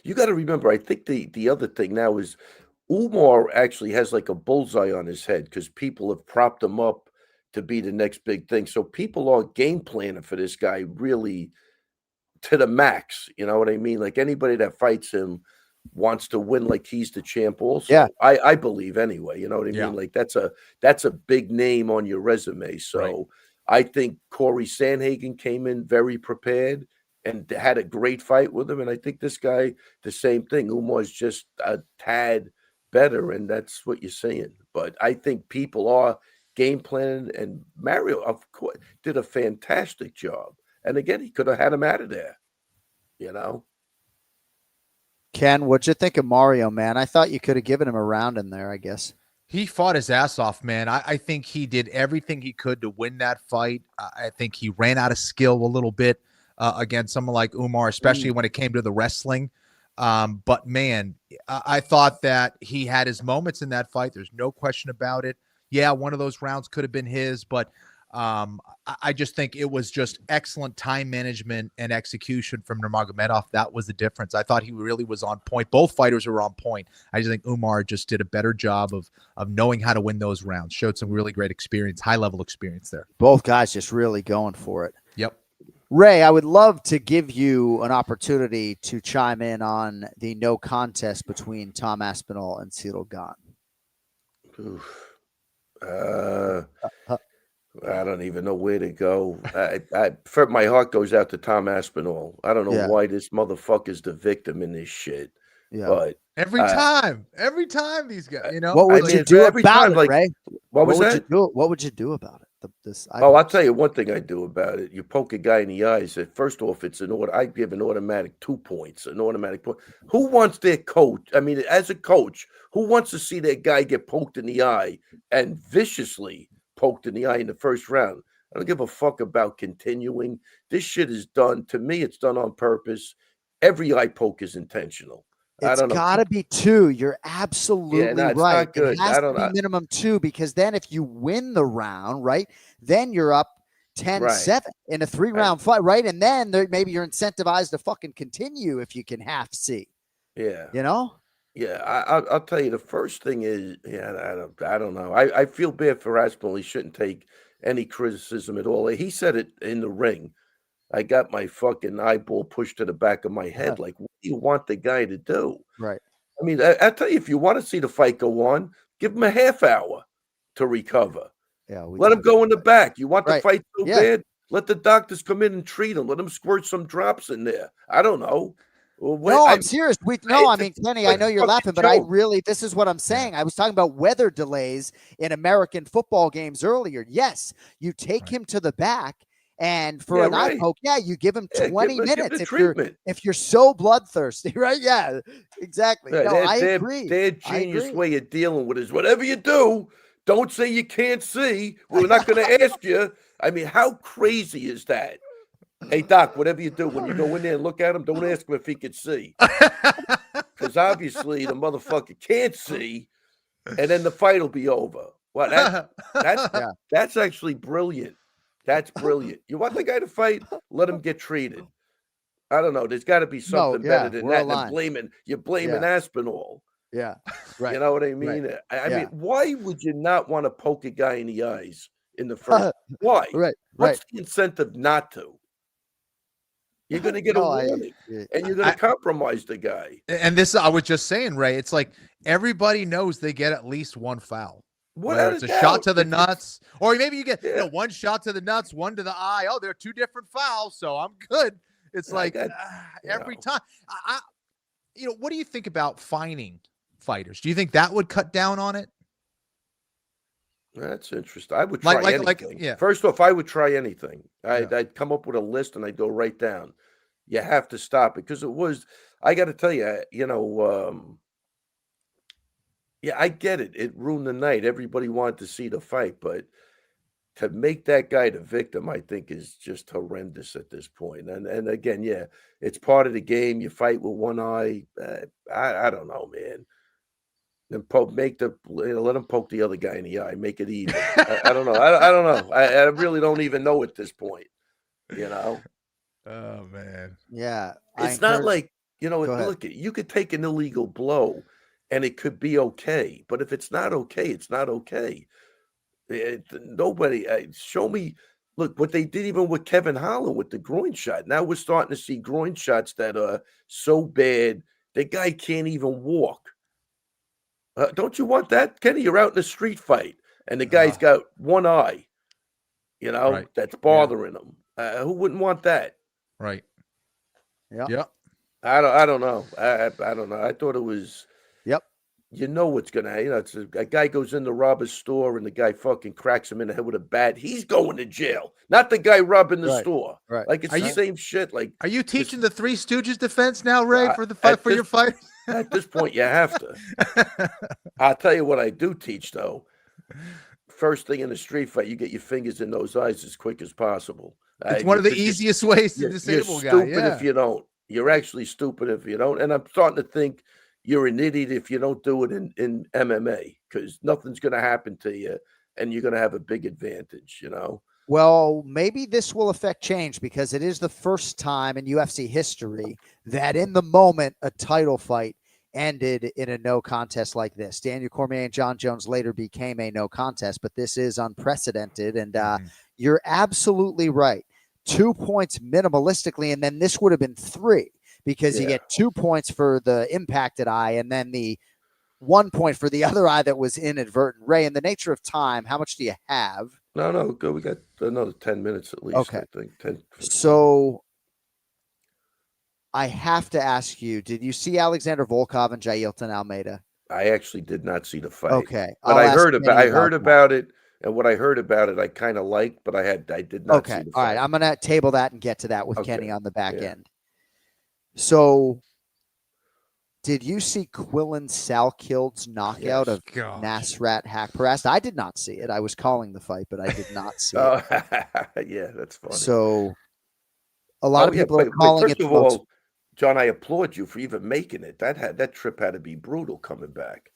You got to remember, I think the other thing now is Umar actually has like a bullseye on his head because people have propped him up to be the next big thing. So people are game planning for this guy really to the max. You know what I mean? Like anybody that fights him wants to win like he's the champ also. Yeah. I believe anyway. You know what I mean? Like that's a big name on your resume. So Right. I think Corey Sandhagen came in very prepared and had a great fight with him. And I think this guy, the same thing. Umar's just a tad better, and that's what you're saying. But I think people are game planning, and Mario, of course, did a fantastic job. And again, he could have had him out of there, Ken, what'd you think of Mario, man? I thought you could have given him a round in there, I guess. He fought his ass off, man. I think he did everything he could to win that fight. I think he ran out of skill a little bit against someone like Umar, especially when it came to the wrestling. But, man, I thought that he had his moments in that fight. There's no question about it. Yeah, one of those rounds could have been his, but I just think it was just excellent time management and execution from Nurmagomedov. That was the difference. I thought he really was on point. Both fighters were on point. I just think Umar just did a better job of knowing how to win those rounds. Showed some really great experience, high-level experience there. Both guys just really going for it. Yep. Ray, I would love to give you an opportunity to chime in on the no contest between Tom Aspinall and Ciryl Gane. I don't even know where to go. My heart goes out to Tom Aspinall. I don't know why this motherfucker's the victim in this shit. Yeah. But every time these guys, what would you do about it, Ray? What would you do about it? I'll tell you one thing I do about it. You poke a guy in the eyes. First off, it's I give an automatic 2 points, an automatic point. Who wants their coach? I mean, as a coach, who wants to see that guy get poked in the eye and viciously poked in the eye in the first round? I don't give a fuck about continuing. This shit is done. To me, it's done on purpose. Every eye poke is intentional. It's got to be 2. You're absolutely right. Not good. It has to be minimum 2, because then if you win the round, right, then you're up 10-7 in a 3-round fight, right? And then maybe you're incentivized to fucking continue if you can half see. Yeah. Yeah, I'll tell you, the first thing is, I don't know. I feel bad for Aspinall. He shouldn't take any criticism at all. He said it in the ring. I got my fucking eyeball pushed to the back of my head. Like, what do you want the guy to do? Right. I mean, I tell you, if you want to see the fight go on, give him a half hour to recover. Yeah. Let him go in the back. You want the fight so bad? Let the doctors come in and treat him. Let them squirt some drops in there. I don't know. I'm serious. Kenny, I know you're laughing, but this is what I'm saying. I was talking about weather delays in American football games earlier. Yes, you take him to the back. And for an eye poke, you give him 20 minutes if you're so bloodthirsty, right? Yeah, exactly. I agree. Their genius way of dealing with it is whatever you do, don't say you can't see. We're not going to ask you. I mean, how crazy is that? Hey, Doc, whatever you do, when you go in there and look at him, don't ask him if he could see. Because obviously the motherfucker can't see, and then the fight will be over. Well, that's actually brilliant. That's brilliant. You want the guy to fight? Let him get treated. I don't know. There's got to be something better than that. You're blaming Aspinall. Yeah, right. You know what I mean? Right. I mean, why would you not want to poke a guy in the eyes in the first? Why? What's the incentive not to? You're going to get a warning, and you're going to compromise the guy. And this, I was just saying, Ray, it's like everybody knows they get at least one foul. Whether it's a shot to the nuts, or maybe you get one shot to the nuts, one to the eye. Oh, they're 2 different fouls, so I'm good. It's like every time. What do you think about fining fighters? Do you think that would cut down on it? That's interesting. I would try anything. First off, I would try anything. I'd come up with a list and I'd go right down. You have to stop it, because it was. I got to tell you, yeah, I get it. It ruined the night. Everybody wanted to see the fight, but to make that guy the victim, I think, is just horrendous at this point. And again, it's part of the game. You fight with one eye. I don't know, man. Then let him poke the other guy in the eye. Make it even. I don't know. I don't know. I really don't even know at this point. Oh man. Yeah. It's not like look, you could take an illegal blow and it could be okay. But if it's not okay, it's not okay. Nobody show me. Look, what they did even with Kevin Holland with the groin shot. Now we're starting to see groin shots that are so bad the guy can't even walk. Don't you want that, Kenny? You're out in a street fight and the guy's got one eye, that's bothering him. Who wouldn't want that? Right. Yeah. I don't know. I don't know. I thought it was. What's going to, it's a guy goes in the robber's store and the guy fucking cracks him in the head with a bat. He's going to jail, not the guy robbing the store. Right. Like, it's the same shit. Like, are you teaching the Three Stooges defense now, Ray, for the fight for your fight? At this point, you have to. I'll tell you what I do teach, though. First thing in the street fight, you get your fingers in those eyes as quick as possible. It's one of the easiest ways to disable a guy. You're stupid if you don't. You're actually stupid if you don't. And I'm starting to think you're an idiot if you don't do it in MMA, because nothing's going to happen to you. and you're going to have a big advantage, you know? Well, maybe this will affect change because it is the first time in UFC history that in the moment a title fight ended in a no contest like this. Daniel Cormier and John Jones later became a no contest, but this is unprecedented. And you're absolutely right. 2 points minimalistically, and then this would have been 3 because you get 2 points for the impacted eye and then the 1 point for the other eye that was inadvertent. Ray, in the nature of time, how much do you have? No, go. We got another 10 minutes at least. Okay. I think 10. So I have to ask you, did you see Alexander Volkov and Jailton Almeida? I actually did not see the fight. Okay. But I heard about it, and what I heard about it I kind of liked, but I did not see the fight. All right, I'm going to table that and get to that with Kenny on the back end. So did you see Quillen Salkild's knockout of Nasrat Haqparast? I did not see it. I was calling the fight, but I did not see it. Yeah, that's funny. So a lot of people are calling it. First of all, John, I applaud you for even making it. That trip had to be brutal coming back.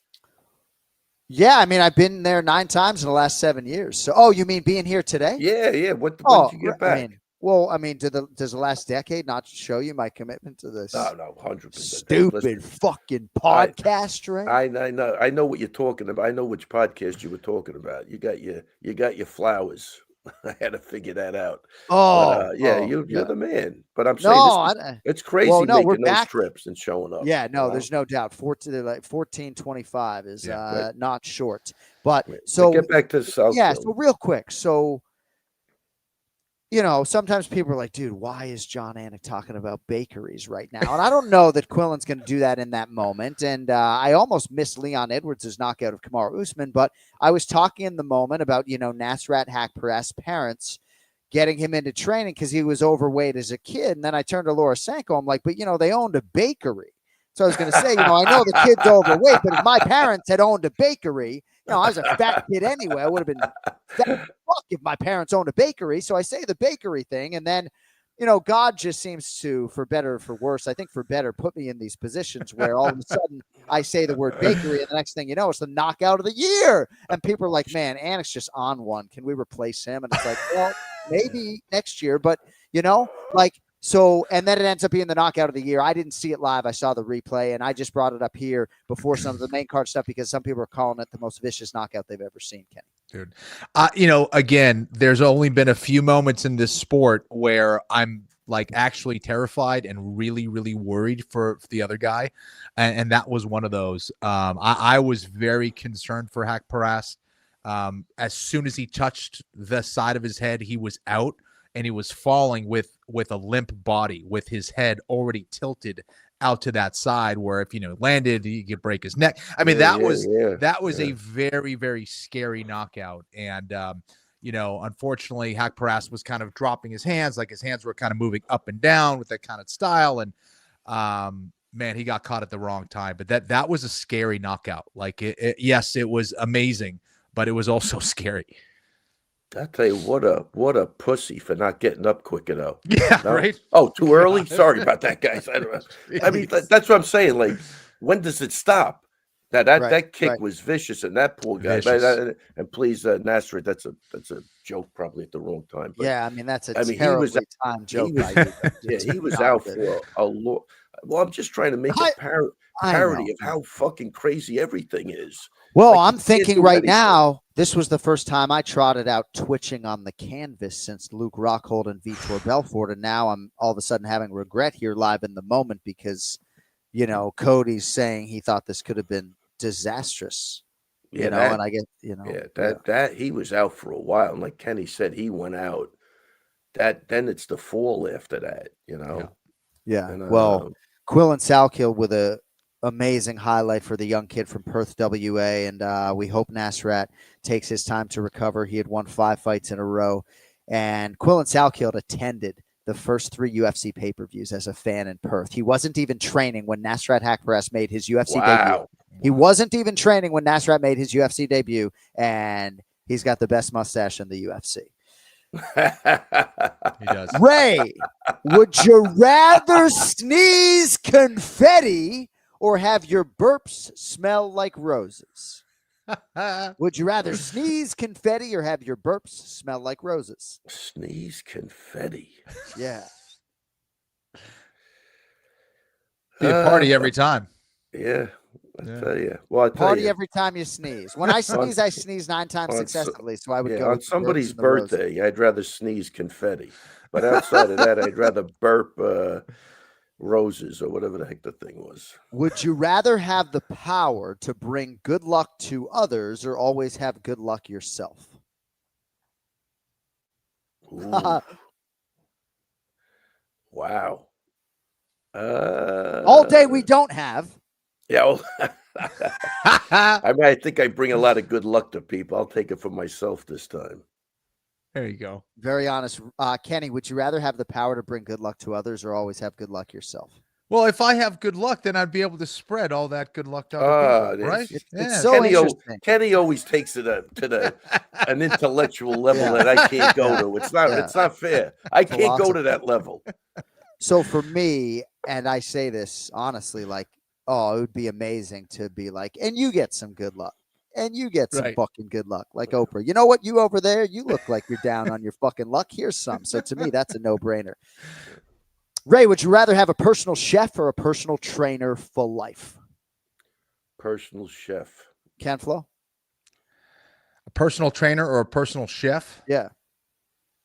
Yeah, I mean, I've been there 9 times in the last 7 years. So, you mean being here today? Yeah. When did you get back? I mean, does the last decade not show you my commitment to this? No, 100%. Stupid fucking podcast, right? I know what you're talking about. I know which podcast you were talking about. You got your flowers. I had to figure that out. You're the man. But I'm saying it's crazy making those trips and showing up. Yeah, no, there's no doubt. 1425 is not short. But so get back to South. Yeah, so real quick. So sometimes people are like, dude, why is John Anik talking about bakeries right now? And I don't know that Quillen's going to do that in that moment. And I almost missed Leon Edwards' knockout of Kamaru Usman, but I was talking in the moment about, Nasrat Haqparast's parents getting him into training because he was overweight as a kid. And then I turned to Laura Sanko. I'm like, but, they owned a bakery. So I was going to say, I know the kid's overweight, but if my parents had owned a bakery, I was a fat kid anyway. I would have been fat fuck if my parents owned a bakery. So I say the bakery thing. And then, God just seems to, for better or for worse, I think for better, put me in these positions where all of a sudden I say the word bakery and the next thing you know, it's the knockout of the year. And people are like, man, Anik's just on one. Can we replace him? And it's like, well, maybe next year. But, so, and then it ends up being the knockout of the year. I didn't see it live. I saw the replay, and I just brought it up here before some of the main card stuff because some people are calling it the most vicious knockout they've ever seen, Kenny. Dude, again, there's only been a few moments in this sport where I'm actually terrified and really, really worried for the other guy. And that was one of those. I was very concerned for Haqparast. As soon as he touched the side of his head, he was out. And he was falling with a limp body, with his head already tilted out to that side where if, landed, he could break his neck. I mean, that was a very, very scary knockout. And, unfortunately, Haqparast was kind of dropping his hands, his hands were kind of moving up and down with that kind of style. And, man, he got caught at the wrong time. But that was a scary knockout. Yes, it was amazing, but it was also scary. I tell you what a pussy for not getting up quicker though. Yeah, no? Right. Oh, too early. Sorry about that, guys. I mean, that's what I'm saying. When does it stop? That kick was vicious, and that poor guy. And please, Nasrat, that's a joke probably at the wrong time. But, yeah, I mean that's a terribly timed joke. He was out for a lot. Well, I'm just trying to make a parody of how fucking crazy everything is. Well, I'm thinking right now, this was the first time I trotted out twitching on the canvas since Luke Rockhold and Vitor Belfort. And now I'm all of a sudden having regret here live in the moment because, Cody's saying he thought this could have been disastrous. And I get, that he was out for a while. And like Kenny said, he went out. Then it's the fall after that, Yeah. And, well, Quillen Salkild with a amazing highlight for the young kid from Perth, WA. And we hope Nasrat takes his time to recover. He had won 5 fights in a row. And Quillen Salkild attended the first 3 UFC pay-per-views as a fan in Perth. He wasn't even training when Nasrat Haqparast made his UFC debut. He wasn't even training when Nasrat made his UFC debut. And he's got the best mustache in the UFC. He does. Ray, would you rather sneeze confetti or have your burps smell like roses? Would you rather sneeze confetti or have your burps smell like roses? Sneeze confetti. Yeah. Be a party every time. Yeah, I tell you. Well, I tell Party you, every time you sneeze. When I sneeze 9 times successively, so I would go on with the burps somebody's and the roses. birthday, I'd rather sneeze confetti. But outside of that, I'd rather burp roses or whatever the heck the thing was. Would you rather have the power to bring good luck to others or always have good luck yourself? Ooh. Wow. All day we don't have. Yeah. Well, I mean, I think I bring a lot of good luck to people. I'll take it for myself this time. There you go. Very honest. Kenny, would you rather have the power to bring good luck to others or always have good luck yourself? Well, if I have good luck, then I'd be able to spread all that good luck to other people, right? It's so interesting. Kenny always takes it to an intellectual level that I can't go to. It's not fair. I can't go to that level. So for me, and I say this honestly, like, oh, it would be amazing to be like, and you get some good luck. And you get some fucking good luck, like Oprah. You know what? You over there, you look like you're down on your fucking luck. Here's some. So to me, that's a no-brainer. Ray, would you rather have a personal chef or a personal trainer for life? Personal chef. Ken Flo? A personal trainer or a personal chef? Yeah.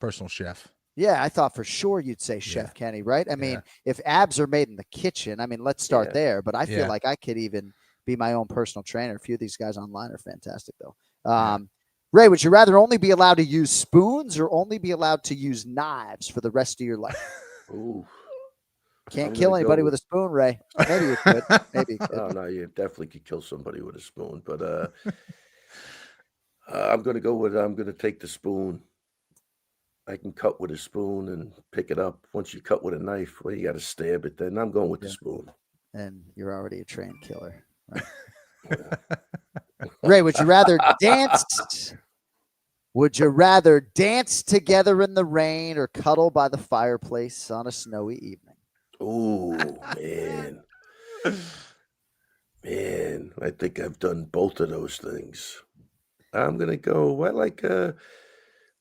Personal chef. Yeah, I thought for sure you'd say chef, Kenny, right? I mean, if abs are made in the kitchen, I mean, let's start there. But I feel like I could even be my own personal trainer. A few of these guys online are fantastic, though. Ray, would you rather only be allowed to use spoons or only be allowed to use knives for the rest of your life? Ooh. Can't kill anybody with a spoon, Ray. Maybe you could. Maybe you could. Oh, no, you definitely could kill somebody with a spoon. But I'm going to take the spoon. I can cut with a spoon and pick it up. Once you cut with a knife, well, you got to stab it. Then I'm going with the spoon. And you're already a trained killer. Right? Ray, would you rather dance? Would you rather dance together in the rain or cuddle by the fireplace on a snowy evening? Oh, man. Man, I think I've done both of those things. I'm going to go,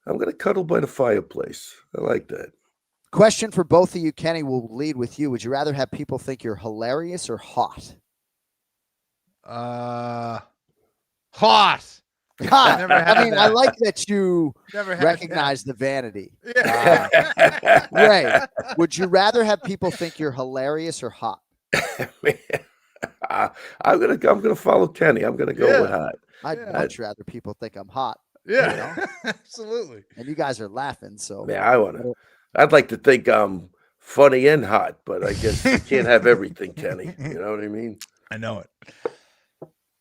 I'm going to cuddle by the fireplace. I like that. Question for both of you, Kenny, will lead with you. Would you rather have people think you're hilarious or hot? Hot. I like that you recognize the vanity. Yeah. Ray, would you rather have people think you're hilarious or hot? Man, I'm gonna follow Kenny. I'm gonna go with hot. I'd much rather people think I'm hot. Yeah, you know? Absolutely. And you guys are laughing, so man, I'd like to think I'm funny and hot, but I guess you can't have everything, Kenny. You know what I mean? I know it.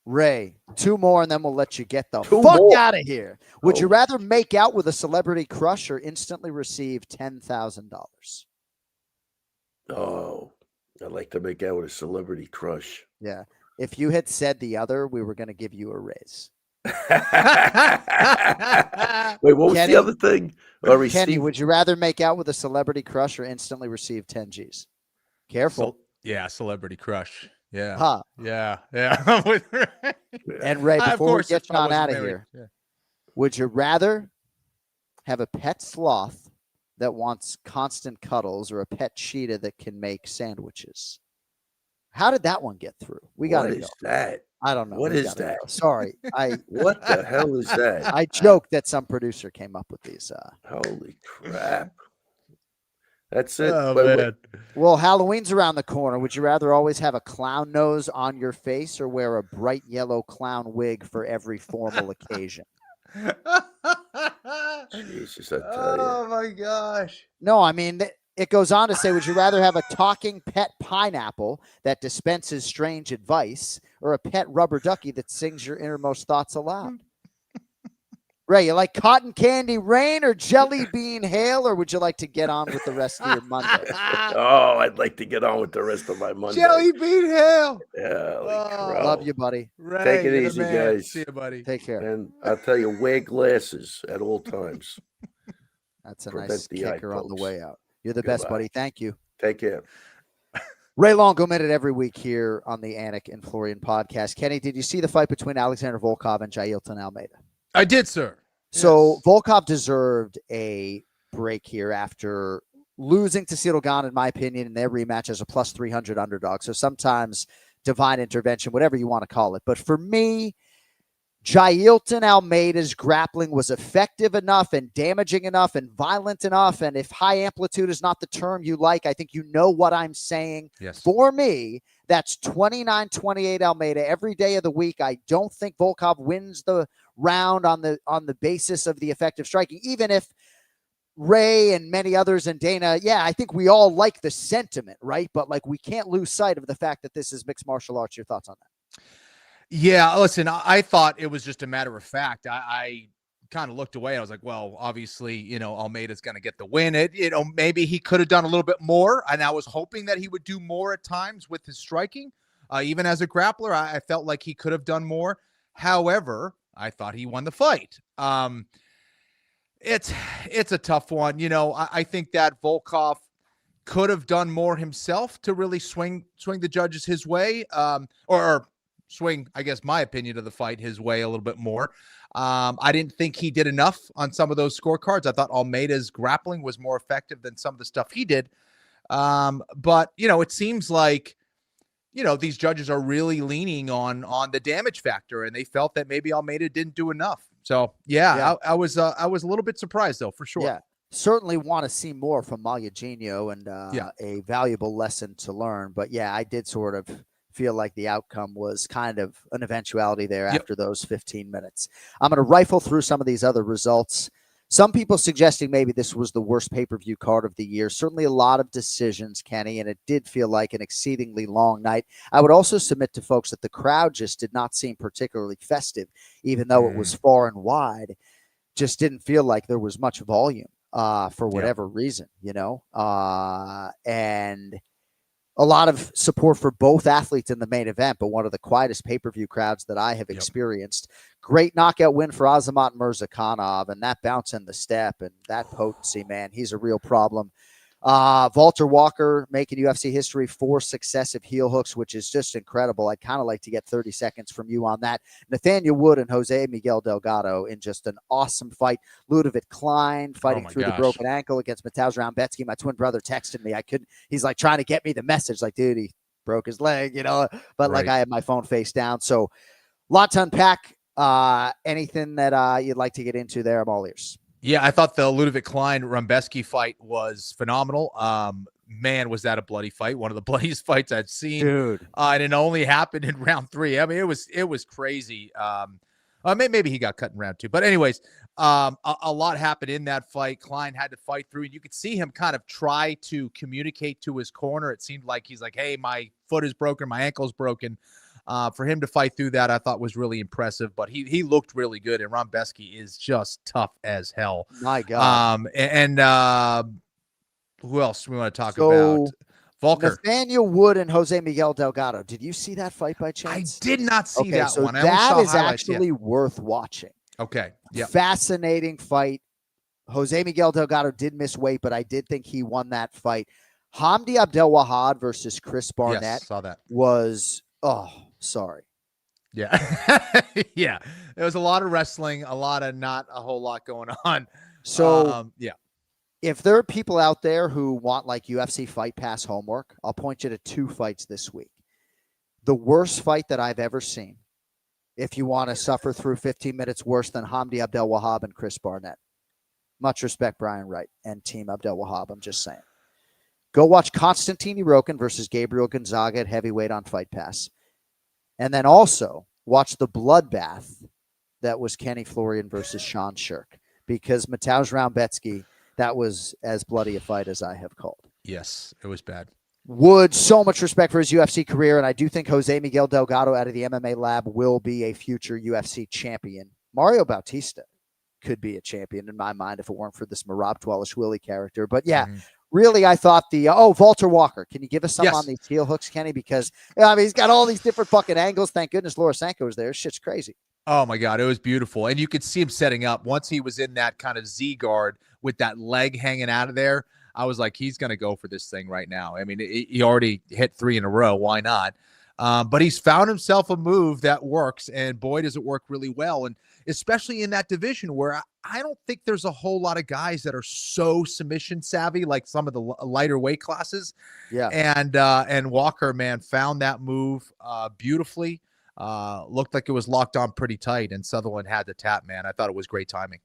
Ray, 2 more and then we'll let you get the fuck out of here. Would you rather make out with a celebrity crush or instantly receive $10,000? Oh, I'd like to make out with a celebrity crush. Yeah. If you had said the other, we were going to give you a raise. Wait, what was the other thing? Kenny, would you rather make out with a celebrity crush or instantly receive 10 G's? Careful. Celebrity crush. Yeah. Huh. Yeah. And Ray, before we get John out of here, would you rather have a pet sloth that wants constant cuddles or a pet cheetah that can make sandwiches? How did that one get through? We got to go. What is that? I don't know. What is that? Go. Sorry. What the hell is that? I joked that some producer came up with these. Holy crap. That's it. Oh, man. Well, Halloween's around the corner. Would you rather always have a clown nose on your face or wear a bright yellow clown wig for every formal occasion? Jesus, I tell you. Oh, my gosh. No, I mean, it goes on to say, would you rather have a talking pet pineapple that dispenses strange advice or a pet rubber ducky that sings your innermost thoughts aloud? Ray, you like cotton candy rain or jelly bean hail, or would you like to get on with the rest of your Monday? Oh, I'd like to get on with the rest of my Monday. Jelly bean hail. Yeah, love you, buddy. Ray, take it easy, guys. See you, buddy. Take care. And I'll tell you, wear glasses at all times. That's a nice kicker on the way out. You're the best, buddy. Thank you. Take care. Ray Longo Minute every week here on the Anik and Florian podcast. Kenny, did you see the fight between Alexander Volkov and Jailton Almeida? I did, sir. So Yes. Volkov deserved a break here after losing to Cyril Gane, in my opinion, in their rematch as a plus 300 underdog. So sometimes divine intervention, whatever you want to call it. But for me, Jailton Almeida's grappling was effective enough and damaging enough and violent enough. And if high amplitude is not the term you like, I think you know what I'm saying. Yes. For me, that's 29-28 Almeida every day of the week. I don't think Volkov wins the round on the basis of the effective striking, even if Ray and many others and Dana, yeah, I think we all like the sentiment, right? But like, we can't lose sight of the fact that this is mixed martial arts. Your thoughts on that? Yeah, listen, I thought it was just a matter of fact. I kind of looked away. I was like, well, obviously, Almeida's going to get the win. Maybe he could have done a little bit more, and I was hoping that he would do more at times with his striking. Even as a grappler, I felt like he could have done more. However, I thought he won the fight. It's a tough one. I think that Volkov could have done more himself to really swing the judges his way, or swing, I guess, my opinion of the fight his way a little bit more. I didn't think he did enough on some of those scorecards. I thought Almeida's grappling was more effective than some of the stuff he did. But, it seems like, these judges are really leaning on the damage factor, and they felt that maybe Almeida didn't do enough. So, yeah. I was a little bit surprised, though, for sure. Yeah. Certainly want to see more from Magliagino and a valuable lesson to learn. But, yeah, I did sort of feel like the outcome was kind of an eventuality there after those 15 minutes. I'm going to rifle through some of these other results. Some people suggesting maybe this was the worst pay-per-view card of the year. Certainly a lot of decisions, Kenny, and it did feel like an exceedingly long night. I would also submit to folks that the crowd just did not seem particularly festive, even though it was far and wide. Just didn't feel like there was much volume for whatever reason, and a lot of support for both athletes in the main event, but one of the quietest pay-per-view crowds that I have experienced. Great knockout win for Azamat Mirzakhanov, and that bounce in the step and that potency, man, he's a real problem. Walter Walker making UFC history, 4 successive heel hooks, which is just incredible. I'd kind of like to get 30 seconds from you on that. Nathaniel Wood and Jose Miguel Delgado in just an awesome fight. Ludovic Klein fighting through the broken ankle against Mateusz Rambetsky. My twin brother texted me. He's like trying to get me the message, like, dude, he broke his leg, but like I had my phone face down. So a lot to unpack. Anything that you'd like to get into there? I'm all ears. Yeah, I thought the Ludovic Klein-Rumbeski fight was phenomenal. Man, was that a bloody fight. One of the bloodiest fights I've seen. Dude. And it only happened in round 3. I mean, it was crazy. Maybe he got cut in round 2. But anyways, a lot happened in that fight. Klein had to fight through, and you could see him kind of try to communicate to his corner. It seemed like he's like, hey, my foot is broken, my ankle's broken. For him to fight through that, I thought was really impressive, but he looked really good, and Rumbeski is just tough as hell. My God. Who else we want to talk about? Volker. Nathaniel Wood and Jose Miguel Delgado. Did you see that fight by chance? I did not see that one. That is actually worth watching. Okay. Yeah. Fascinating fight. Jose Miguel Delgado did miss weight, but I did think he won that fight. Hamdi Abdelwahad versus Chris Barnett. Yes, saw that. Was, sorry. Yeah. Yeah. There was a lot of wrestling, not a whole lot going on. So, if there are people out there who want like UFC Fight Pass homework, I'll point you to 2 fights this week. The worst fight that I've ever seen, if you want to suffer through 15 minutes worse than Hamdi Abdelwahab and Chris Barnett. Much respect, Brian Wright and Team Abdelwahab. I'm just saying. Go watch Konstantin Irokin versus Gabriel Gonzaga at heavyweight on Fight Pass. And then also watch the bloodbath that was Kenny Florian versus Sean Shirk, because Mateusz Rambetsky, that was as bloody a fight as I have called. Yes, it was bad. Wood, so much respect for his UFC career, and I do think Jose Miguel Delgado out of the MMA lab will be a future UFC champion. Mario Bautista could be a champion in my mind if it weren't for this Merab Dvalishvili character. But yeah, really, I thought Walter Walker. Can you give us something on these heel hooks, Kenny? Because, he's got all these different fucking angles. Thank goodness Laura Sanko was there. Shit's crazy. Oh, my God. It was beautiful. And you could see him setting up once he was in that kind of Z guard with that leg hanging out of there. I was like, he's going to go for this thing right now. I mean, he already hit 3 in a row. Why not? But he's found himself a move that works, and boy, does it work really well. And especially in that division where I don't think there's a whole lot of guys that are so submission savvy, like some of the lighter weight classes. Yeah. And Walker, man, found that move beautifully. Looked like it was locked on pretty tight, and Sutherland had the tap, man. I thought it was great timing.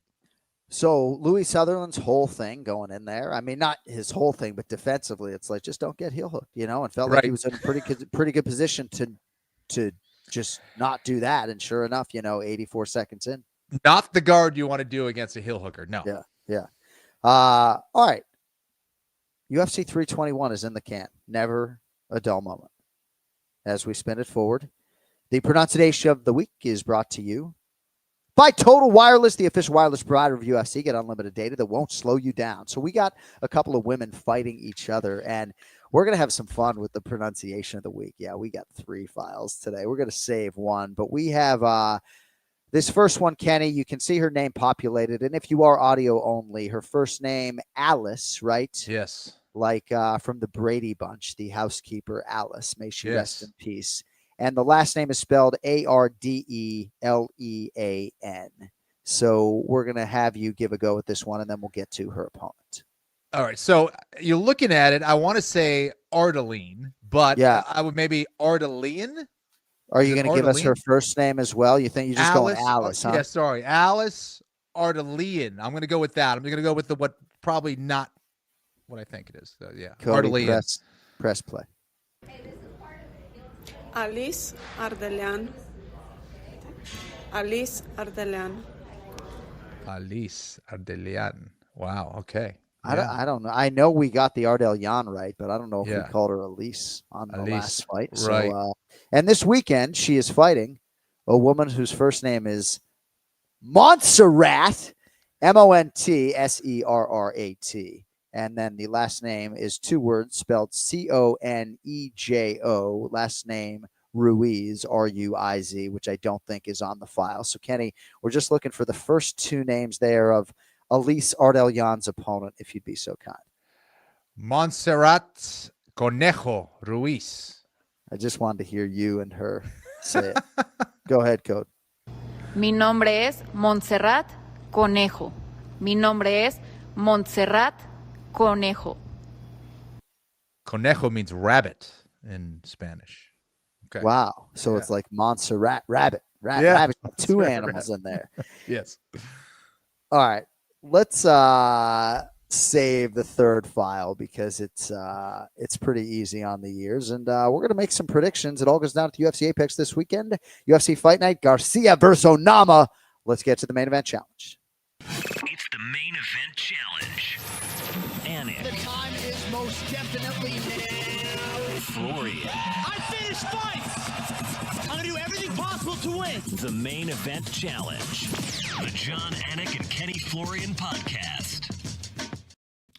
So Louis Sutherland's whole thing going in there, I mean, not his whole thing, but defensively, it's like, just don't get heel hooked, and felt like he was in a pretty good position to just not do that. And sure enough, 84 seconds in. Not the guard you want to do against a heel hooker. No. Yeah. All right. UFC 321 is in the can. Never a dull moment. As we spin it forward, the pronunciation of the week is brought to you by Total Wireless, the official wireless provider of UFC. Get unlimited data that won't slow you down. So we got a couple of women fighting each other, and we're going to have some fun with the pronunciation of the week. Yeah, we got 3 files today. We're going to save one, but we have this first one, Kenny. You can see her name populated, and if you are audio only, her first name, Alice, right? Yes. Like from the Brady Bunch, the housekeeper, Alice. May she rest in peace. And the last name is spelled Ardellean. So we're going to have you give a go at this one, and then we'll get to her opponent. All right. So you're looking at it. I want to say Ardeline, but I would maybe Ardellean. Are you going to give us her first name as well? You think you're just Alice, going Alice, huh? Yeah, sorry. Alice Ardellean. I'm going to go with that. I'm going to go with what probably not what I think it is. So, yeah. Ardellean. Press play. Alice Ardelean. Alice Ardelean. Alice Ardelean. Wow. Okay. I don't know. I know we got the Ardelean right, but I don't know if we called her Alice on the last fight. Right. So, and this weekend, she is fighting a woman whose first name is Montserrat, Montserrat. And then the last name is 2 words spelled Conejo. Last name Ruiz, Ruiz, which I don't think is on the file. So, Kenny, we're just looking for the first 2 names there of Alice Ardelean's opponent, if you'd be so kind. Montserrat Conejo Ruiz. I just wanted to hear you and her say it. Go ahead, Code. Mi nombre es Montserrat Conejo. Mi nombre es Montserrat Conejo. Conejo means rabbit in Spanish. Okay. Wow. So it's like Montserrat, rabbit. Yeah. Rabbit. 2 animals in there. Yes. All right. Let's save the third file because it's pretty easy on the ears. And we're going to make some predictions. It all goes down to UFC Apex this weekend. UFC Fight Night, Garcia versus Onama. Let's get to the main event challenge. It's the main event challenge. Anik. The time is most definitely now. Florian. I finish fights. I'm going to do everything possible to win. The main event challenge. The John Anik and Kenny Florian Podcast.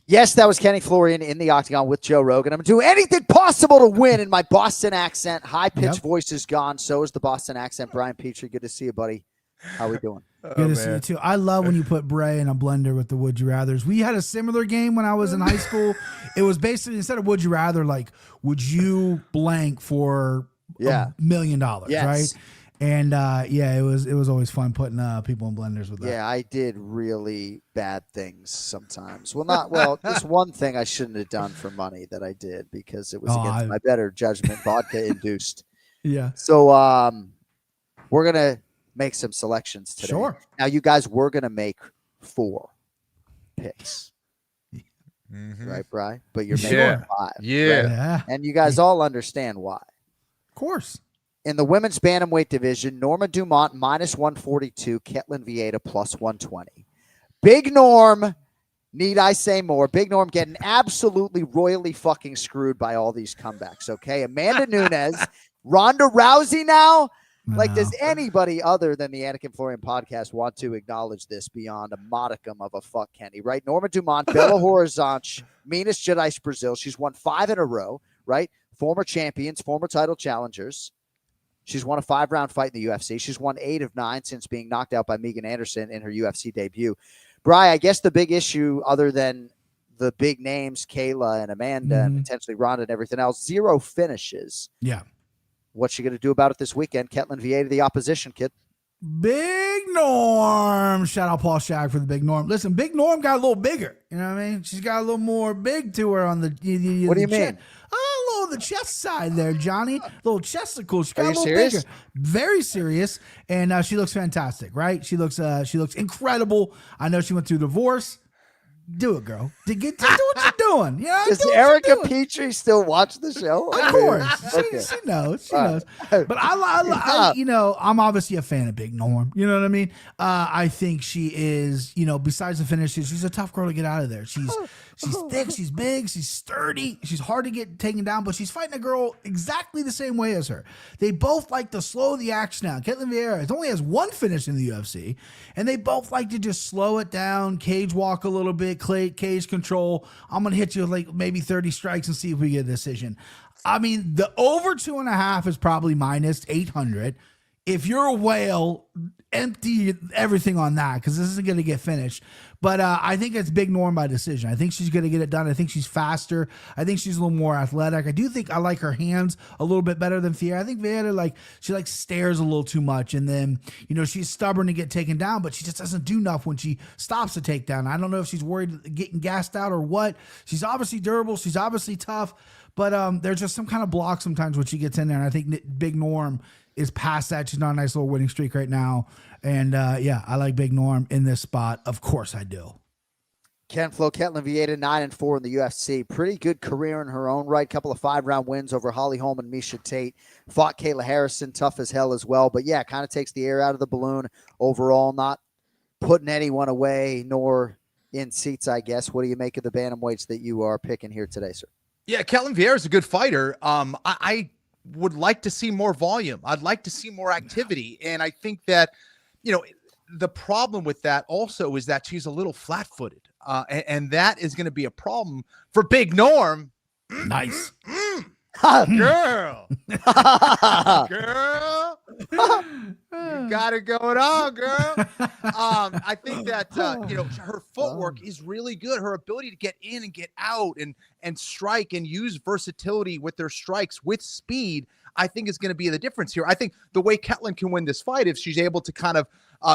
Yes, that was Kenny Florian in the octagon with Joe Rogan. I'm going to do anything possible to win in my Boston accent. High-pitched voice is gone. So is the Boston accent. Brian Petrie, good to see you, buddy. How we doing? Good to see you, too. I love when you put Bray in a blender with the Would You Rathers. We had a similar game when I was in high school. It was basically, instead of Would You Rather, like, would you blank for $1 million, right? And it was always fun putting people in blenders with that. Yeah, I did really bad things sometimes. This one thing I shouldn't have done for money that I did because it was against my better judgment, vodka induced. Yeah. So we're gonna make some selections today. Sure. Now you guys were gonna make 4 picks. Mm-hmm. Right, Bri? But you're making 5. Yeah. Right? And you guys all understand why. Of course. In the women's bantamweight division, Norma Dumont -142, Ketlin Vieira +120. Big Norm, need I say more? Big Norm getting absolutely royally fucking screwed by all these comebacks, okay? Amanda Nunes, Ronda Rousey now? Like, does anybody other than the Anik and Florian podcast want to acknowledge this beyond a modicum of a fuck, Kenny, right? Norma Dumont, Bella Horizonte, Minas Gerais, Brazil. She's won 5 in a row, right? Former champions, former title challengers. She's won a 5-round fight in the UFC. She's won 8 of 9 since being knocked out by Megan Anderson in her UFC debut. Bri, I guess the big issue, other than the big names, Kayla and Amanda, and potentially Ronda and everything else. 0 finishes. Yeah. What's she going to do about it this weekend? Ketlin Vieira, the opposition kid. Big Norm. Shout out Paul Shag for the Big Norm. Listen, Big Norm got a little bigger. You know what I mean? She's got a little more big to her on the What do you mean? A little the chest side there, Johnny. Little chesticles. She got a little serious? bigger. Very serious. And she looks fantastic, right? She looks incredible. I know she went through divorce. Do it, girl. Do what you're doing. You know, does Erica Petrie still watch the show? Of course. She knows. She knows. But I, you know, I'm obviously a fan of Big Norm. You know what I mean? I think she is, you know, besides the finishes, she's a tough girl to get out of there. She's thick, she's big, she's sturdy, she's hard to get taken down, but she's fighting a girl exactly the same way as her. They both like to slow the action down. Ketlin Vieira only has 1 finish in the UFC, and they both like to just slow it down, cage walk a little bit, cage control. I'm going to hit you with like maybe 30 strikes and see if we get a decision. I mean, the over 2.5 is probably minus 800. If you're a whale, empty everything on that because this isn't going to get finished. But I think it's Big Norm by decision. I think she's going to get it done. I think she's faster. I think she's a little more athletic. I do think I like her hands a little bit better than Vieira. I think Vieira, she stares a little too much. And then, you know, she's stubborn to get taken down, but she just doesn't do enough when she stops a takedown. I don't know if she's worried getting gassed out or what. She's obviously durable. She's obviously tough. But there's just some kind of block sometimes when she gets in there. And I think Big Norm is past that. She's on a nice little winning streak right now. And yeah, I like Big Norm in this spot. Of course I do. Ken Flo, Ketlin Vieira, 9-4 in the UFC. Pretty good career in her own right. Couple of 5-round wins over Holly Holm and Misha Tate. Fought Kayla Harrison, tough as hell as well. But yeah, kind of takes the air out of the balloon overall. Not putting anyone away, nor in seats, I guess. What do you make of the bantamweights that you are picking here today, sir? Yeah, Ketlin Vieira is a good fighter. I would like to see more volume. I'd like to see more activity. And I think that, you know, the problem with that also is that she's a little flat-footed. And that is going to be a problem for Big Norm. Nice. Girl. Girl. You got it going on, girl. I think that, you know, her footwork is really good. Her ability to get in and get out and strike and use versatility with their strikes with speed, I think is going to be the difference here. I think the way Ketlin can win this fight, if she's able to kind of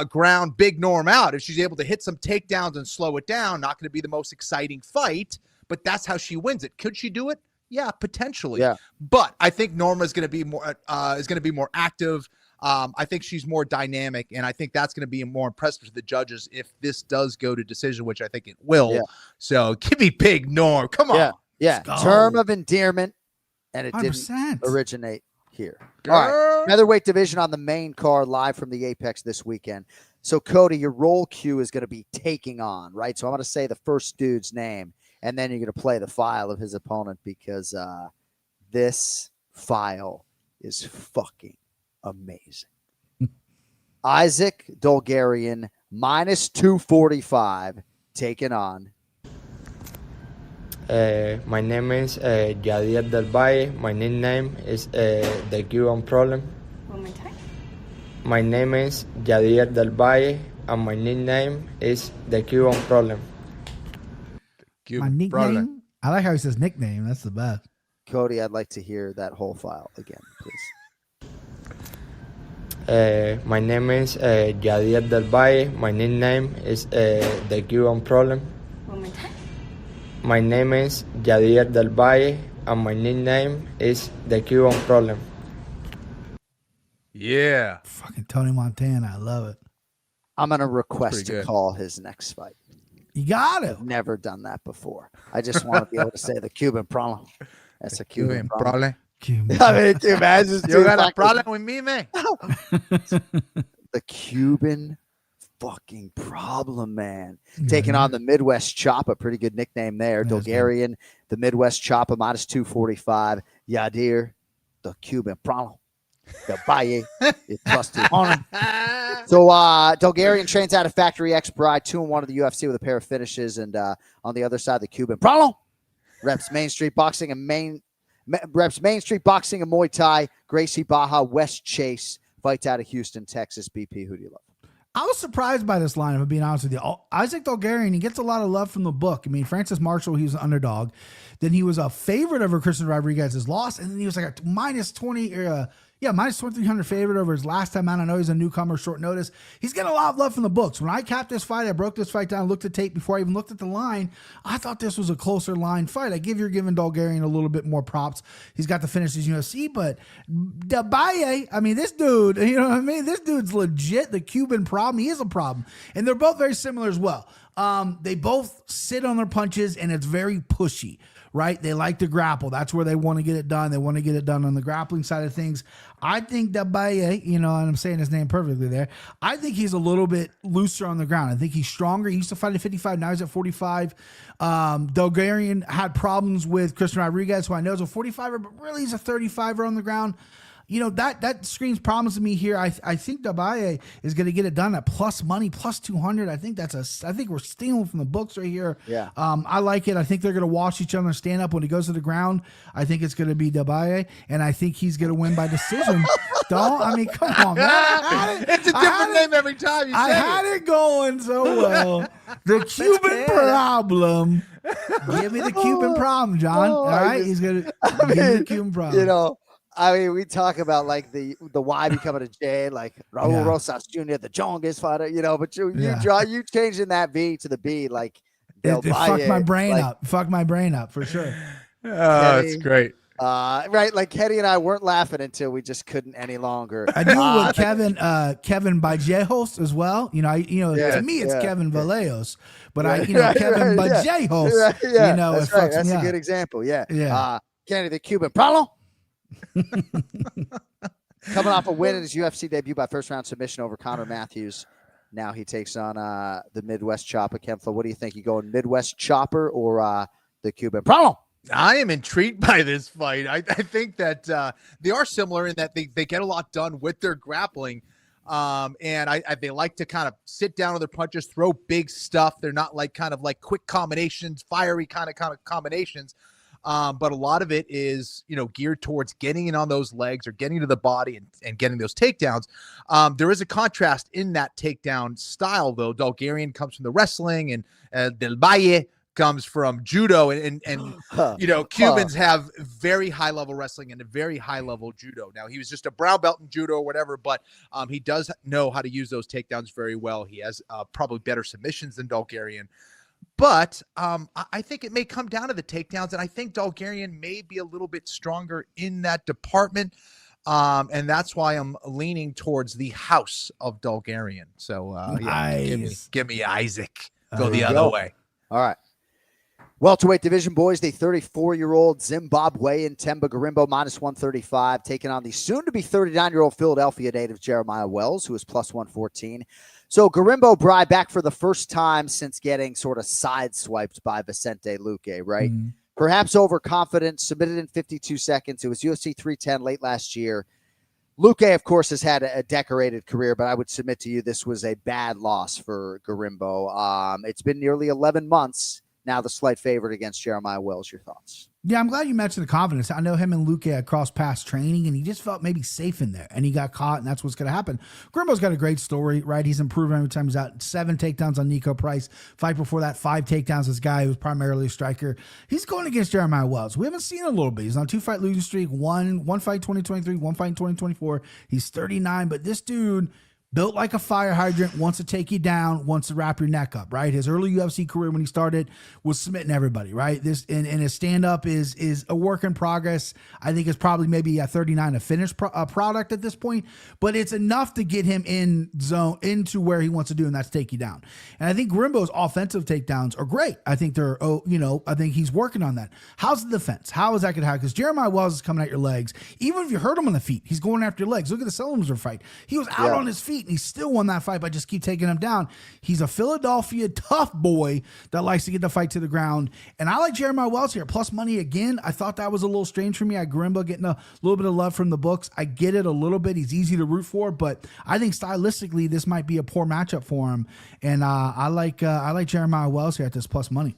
ground Big Norm out, if she's able to hit some takedowns and slow it down, not going to be the most exciting fight, but that's how she wins it. Could she do it? Yeah, potentially. Yeah. But I think Norma is going to be more active. I think she's more dynamic, and I think that's going to be more impressive to the judges if this does go to decision, which I think it will. Yeah. So give me Big Norm. Come on. Yeah. Term of endearment, and it 100%. Didn't originate here. Girl. All right. Featherweight division on the main card live from the Apex this weekend. So, Cody, your roll cue is going to be taking on, right? So I'm going to say the first dude's name, and then you're going to play the file of his opponent because this file is fucking amazing. Isaac Dolgarian, minus 245, taking on. My name is Yadier Del Valle. My nickname is the Cuban Problem. One more time. My name is Yadier Del Valle, and my nickname is the Cuban Problem. My nickname? I like how he says nickname. That's the best. Cody, I'd like to hear that whole file again, please. My name is Yadier Del Valle. My nickname is the Cuban Problem. One more time. My name is Yadier Del Valle, and my nickname is the Cuban Problem. Yeah. Fucking Tony Montana. I love it. I'm going to request to call his next fight. You got it. I've never done that before. I just want to be able to say the Cuban problem. That's a Cuban problem. I mean, can you imagine? You got a problem with me, man? The Cuban fucking problem, man. Taking on the Midwest Choppa. Pretty good nickname there. Dolgarian, the Midwest Choppa, minus 245. Yadir, the Cuban problem. The Valle, it trusted on him. So Dolgarian trains out of Factory X Bride, 2-1 of the UFC with a pair of finishes, and on the other side, the Cuban problem reps Main Street Boxing and Muay Thai. Gracie Baja, West Chase fights out of Houston, Texas. BP, who do you love? I was surprised by this line, if I'm being honest with you. Isaac Bulgarian, he gets a lot of love from the book. I mean, Francis Marshall, he was an underdog. Then he was a favorite over Christian Rodriguez's loss. And then he was like a minus 2,300 favorite over his last time out. I know he's a newcomer, short notice. He's getting a lot of love from the books. When I capped this fight, I broke this fight down, looked at tape before I even looked at the line. I thought this was a closer line fight. You're giving Bulgarian a little bit more props. He's got to finish his UFC, but Dabaye, I mean, this dude, you know what I mean? This dude's legit. The Cuban problem, he is a problem. And they're both very similar as well. They both sit on their punches, and it's very pushy, right? They like to grapple. That's where they want to get it done. They want to get it done on the grappling side of things. I think Dabaye, and I'm saying his name perfectly there, I think he's a little bit looser on the ground. I think he's stronger. He used to fight at 55. Now he's at 45. Bulgarian had problems with Christian Rodriguez, who I know is a 45er, but really he's a 35er on the ground. That screams promise to me here. I think Dabaye is going to get it done at plus money, plus 200. I think we're stealing from the books right here. Yeah. I like it. I think they're going to watch each other stand up when he goes to the ground. I think it's going to be Dabaye, and I think he's going to win by decision. Come on, man. It's a different name every time you say it. I had it going so well. The Cuban problem. Give me the Cuban problem, John. All right? He's going to give me the Cuban problem. We talk about like the Y becoming a J, like Raul Rosas Jr., the Jongus fighter, but you changing that V to the B, like it fucked my brain up. Fuck my brain up for sure. Oh, that's great. Right, like Kenny and I weren't laughing until we just couldn't any longer. I do with Kevin Ballejos as well. To me it's Kevin Vallejos, but Kevin Ballejos. That's right. That's a good example. Yeah. Kenny, the Cuban problem. Coming off a win in his UFC debut by first round submission over Connor Matthews. Now he takes on the Midwest Chopper. Kempfla, what do you think? You going Midwest Chopper or the Cuban problem? I am intrigued by this fight. I think that they are similar in that they get a lot done with their grappling. And they like to kind of sit down with their punches, throw big stuff. They're not like kind of like quick combinations, fiery kind of combinations. But a lot of it is, geared towards getting in on those legs or getting to the body and getting those takedowns. There is a contrast in that takedown style, though. Bulgarian comes from the wrestling, and Del Valle comes from judo, and Cubans have very high level wrestling and a very high level judo. Now he was just a brown belt in judo or whatever, but he does know how to use those takedowns very well. He has probably better submissions than Bulgarian. But I think it may come down to the takedowns, and I think Bulgarian may be a little bit stronger in that department, and that's why I'm leaning towards the house of Bulgarian. So, give me Isaac. Go the other way. All right. Welterweight division, boys. The 34-year-old Zimbabwean Temba Garimbo, minus 135, taking on the soon-to-be 39-year-old Philadelphia native Jeremiah Wells, who is plus 114. So Garimbo, Bry, back for the first time since getting sort of sideswiped by Vicente Luque, right? Mm-hmm. Perhaps overconfident, submitted in 52 seconds. It was UFC 310 late last year. Luque, of course, has had a decorated career, but I would submit to you this was a bad loss for Garimbo. It's been nearly 11 months. Now the slight favorite against Jeremiah Wells. Your thoughts? Yeah, I'm glad you mentioned the confidence. I know him and Luque had crossed paths training, and he just felt maybe safe in there, and he got caught, and that's what's going to happen. Garimbo's got a great story, right? He's improving every time he's out. 7 takedowns on Nico Price. Fight before that, 5 takedowns. This guy who was primarily a striker. He's going against Jeremiah Wells. We haven't seen him a little bit. He's on a 2-fight losing streak. One fight 2023, 1 fight in 2024. He's 39, but this dude built like a fire hydrant, wants to take you down, wants to wrap your neck up, right? His early UFC career when he started was submitting everybody, right? This and his stand-up is a work in progress. I think it's probably maybe a 39 a finished product at this point, but it's enough to get him into where he wants to do, and that's take you down. And I think Garimbo's offensive takedowns are great. I think I think he's working on that. How's the defense? How is that going to happen? Because Jeremiah Wells is coming at your legs. Even if you hurt him on the feet, he's going after your legs. Look at the Selmser fight. He was out on his feet, and he still won that fight by just keep taking him down. He's a Philadelphia tough boy that likes to get the fight to the ground. And I like Jeremiah Wells here. Plus money again. I thought that was a little strange for me. I Garimbo getting a little bit of love from the books. I get it a little bit. He's easy to root for, but I think stylistically this might be a poor matchup for him. And I like Jeremiah Wells here at this plus money.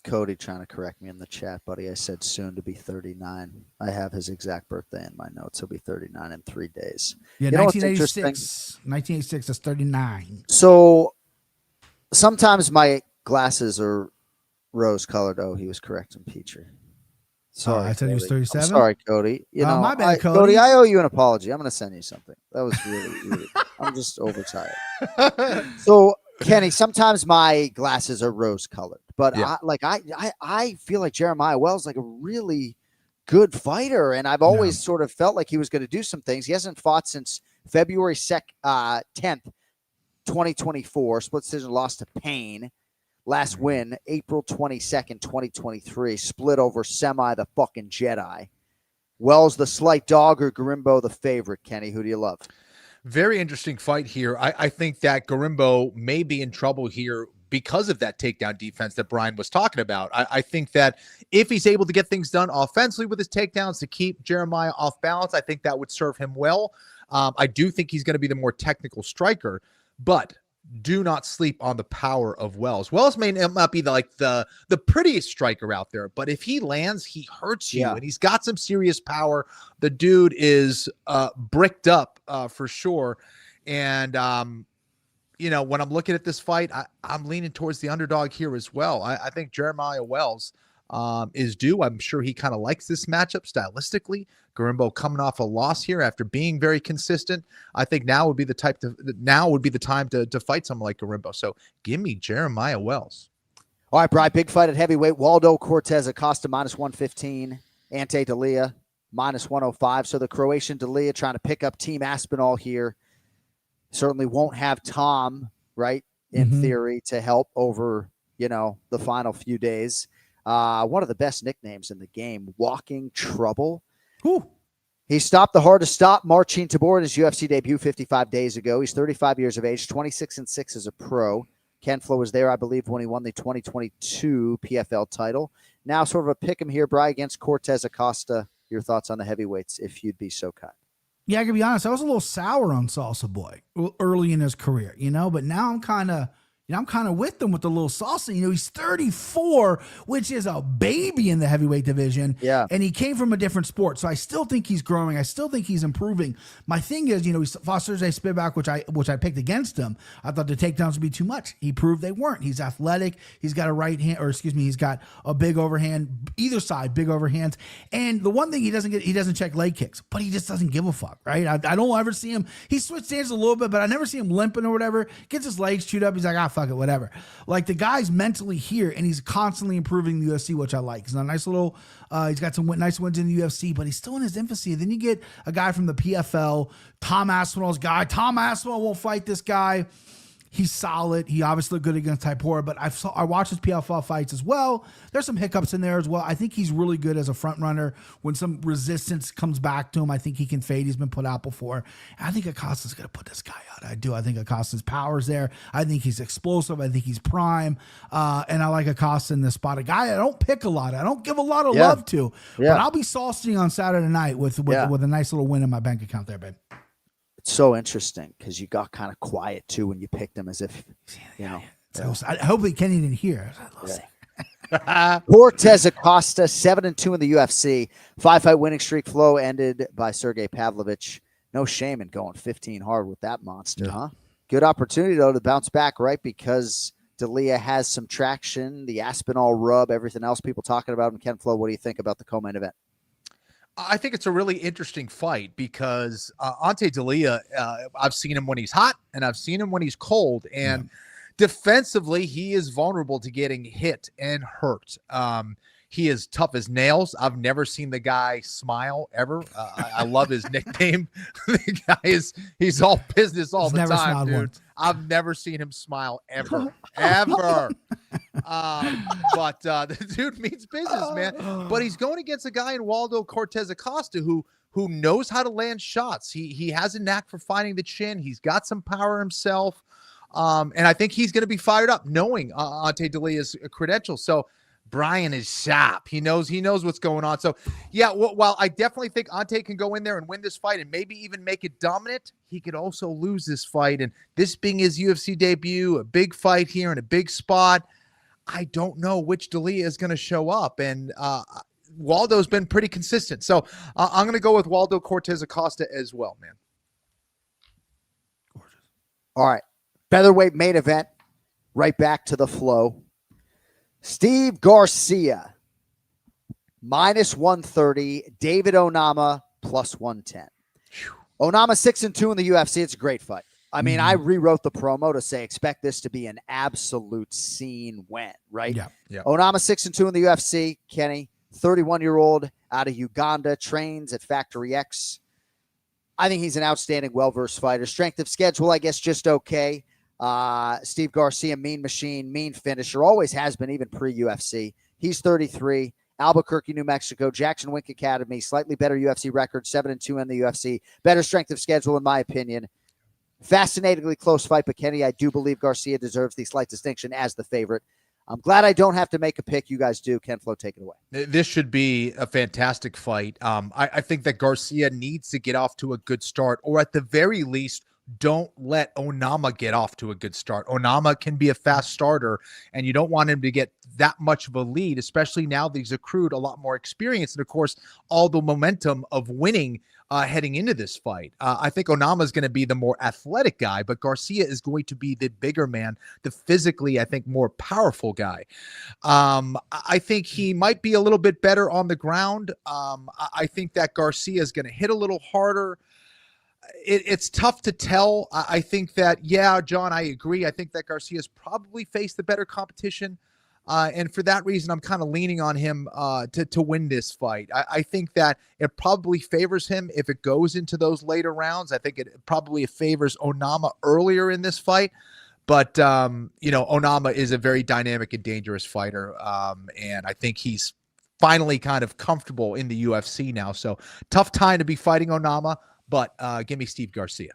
Cody trying to correct me in the chat, buddy. I said soon to be 39. I have his exact birthday in my notes. He'll be 39 in 3 days. Yeah, You know what's 1986. 1986 is 39. So sometimes my glasses are rose-colored. Oh, he was correct in Petrie. Sorry, I said he was 37. I'm sorry, Cody. My bad, Cody. Cody, I owe you an apology. I'm going to send you something. That was really rude. I'm just overtired. So, Kenny, sometimes my glasses are rose-colored, but I feel like Jeremiah Wells is like a really good fighter, and I've always sort of felt like he was going to do some things. He hasn't fought since February 10th, 2024. Split decision loss to Payne. Last win, April 22nd, 2023. Split over Semi, the fucking Jedi. Wells, the slight dog, or Garimbo, the favorite? Kenny, who do you love? Very interesting fight here. I think that Garimbo may be in trouble here because of that takedown defense that Brian was talking about. I think that if he's able to get things done offensively with his takedowns to keep Jeremiah off balance, I think that would serve him well. I do think he's going to be the more technical striker, but do not sleep on the power of Wells. Wells may not be the prettiest striker out there, but if he lands, he hurts you, and he's got some serious power. The dude is bricked up for sure. And, when I'm looking at this fight, I'm leaning towards the underdog here as well. I think Jeremiah Wells is due. I'm sure he kind of likes this matchup stylistically. Garimbo coming off a loss here after being very consistent. I think now would be the time to fight someone like Garimbo. So give me Jeremiah Wells. All right, Brian, big fight at heavyweight. Waldo Cortes-Acosta -115. Ante Delia -105. So the Croatian Delia trying to pick up Team Aspinall here. Certainly won't have Tom, right, in theory, to help over, the final few days. One of the best nicknames in the game, Walking Trouble. Ooh. He stopped the hard to stop Marcin Tybura in his UFC debut 55 days ago. He's 35 years of age, 26-6 as a pro. Ken Flo was there, I believe, when he won the 2022 PFL title. Now sort of a pick him here, Brian, against Cortes-Acosta. Your thoughts on the heavyweights, if you'd be so kind. Yeah, I can be honest. I was a little sour on Salsa Boy early in his career, but now I'm kind of with him with the little salsa. He's 34, which is a baby in the heavyweight division. Yeah. And he came from a different sport. So I still think he's growing. I still think he's improving. My thing is, he fought Thursday Spivak, which I picked against him. I thought the takedowns would be too much. He proved they weren't. He's athletic. He's got a right hand, he's got a big overhand, either side, big overhands. And the one thing he doesn't check leg kicks, but he just doesn't give a fuck, right? I don't ever see him. He switched stands a little bit, but I never see him limping or whatever. Gets his legs chewed up. He's like, fuck it, whatever. Like, the guy's mentally here, and he's constantly improving the UFC, which I like. He's a nice little, he's got some nice wins in the UFC, but he's still in his infancy. Then you get a guy from the PFL, Tom Aspinall's guy. Tom Aspinall won't fight this guy. He's solid. He obviously looked good against Tybura, but I watched his PFL fights as well. There's some hiccups in there as well. I think he's really good as a front runner. When some resistance comes back to him, I think he can fade. He's been put out before. And I think Acosta's going to put this guy out. I do. I think Acosta's power's there. I think he's explosive. I think he's prime. And I like Acosta in this spot. A guy I don't pick a lot. I don't give a lot of love to. But I'll be saucy on Saturday night with a nice little win in my bank account there, babe. It's so interesting because you got kind of quiet too when you picked him, as if I hope Kenny didn't hear. Cortes-Acosta 7-2 in the UFC, 5-fight winning streak. Flow ended by Sergey Pavlovich. No shame in going 15 hard with that monster, huh? Good opportunity though to bounce back, right? Because Delia has some traction, the Aspinall rub, everything else people talking about him. Ken Flo, what do you think about the co-main event? I think it's a really interesting fight because Ante Delia, I've seen him when he's hot and I've seen him when he's cold. And defensively, he is vulnerable to getting hit and hurt. He is tough as nails. I've never seen the guy smile ever. I love his nickname. The guy he's all business all the time, dude. Once. I've never seen him smile ever, ever. But the dude means business, man. But he's going against a guy in Waldo Cortes-Acosta who knows how to land shots. He has a knack for finding the chin. He's got some power himself. And I think he's going to be fired up knowing Ante Delia's credentials. So Brian is sharp. He knows what's going on. So, yeah, while I definitely think Ante can go in there and win this fight and maybe even make it dominant, he could also lose this fight. And this being his UFC debut, a big fight here in a big spot, I don't know which D'Elia is going to show up. And Waldo's been pretty consistent. So I'm going to go with Waldo Cortes-Acosta as well, man. All right. Featherweight main event. Right back to the flow. Steve Garcia, -130. David Onama, +110. Onama 6-2 in the UFC. It's a great fight. I mean, I rewrote the promo to say expect this to be an absolute scene win, right? Yeah. Onama 6-2 in the UFC. Kenny, 31-year-old out of Uganda, trains at Factory X. I think he's an outstanding, well-versed fighter. Strength of schedule, I guess, just okay. Steve Garcia, mean machine, mean finisher, always has been, even pre-UFC. He's 33. Albuquerque, New Mexico, Jackson Wink Academy, slightly better UFC record, 7-2 in the UFC. Better strength of schedule, in my opinion. Fascinatingly close fight, but Kenny, I do believe Garcia deserves the slight distinction as the favorite. I'm glad I don't have to make a pick. You guys do. Ken Flo, take it away. This should be a fantastic fight. I think that Garcia needs to get off to a good start, or at the very least, don't let Onama get off to a good start. Onama can be a fast starter, and you don't want him to get that much of a lead, especially now that he's accrued a lot more experience. And of course, all the momentum of winning heading into this fight. I think Onama is going to be the more athletic guy, but Garcia is going to be the bigger man, the physically, I think, more powerful guy. I think he might be a little bit better on the ground. I think that Garcia is going to hit a little harder. It's tough to tell. I think that, yeah, John, I agree. I think that Garcia's probably faced the better competition. And for that reason, I'm kind of leaning on him to win this fight. I think that it probably favors him if it goes into those later rounds. I think it probably favors Onama earlier in this fight. But, Onama is a very dynamic and dangerous fighter. And I think he's finally kind of comfortable in the UFC now. So tough time to be fighting Onama. But give me Steve Garcia.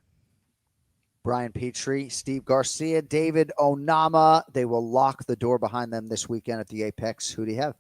Brian Petrie, Steve Garcia, David Onama. They will lock the door behind them this weekend at the Apex. Who do you have?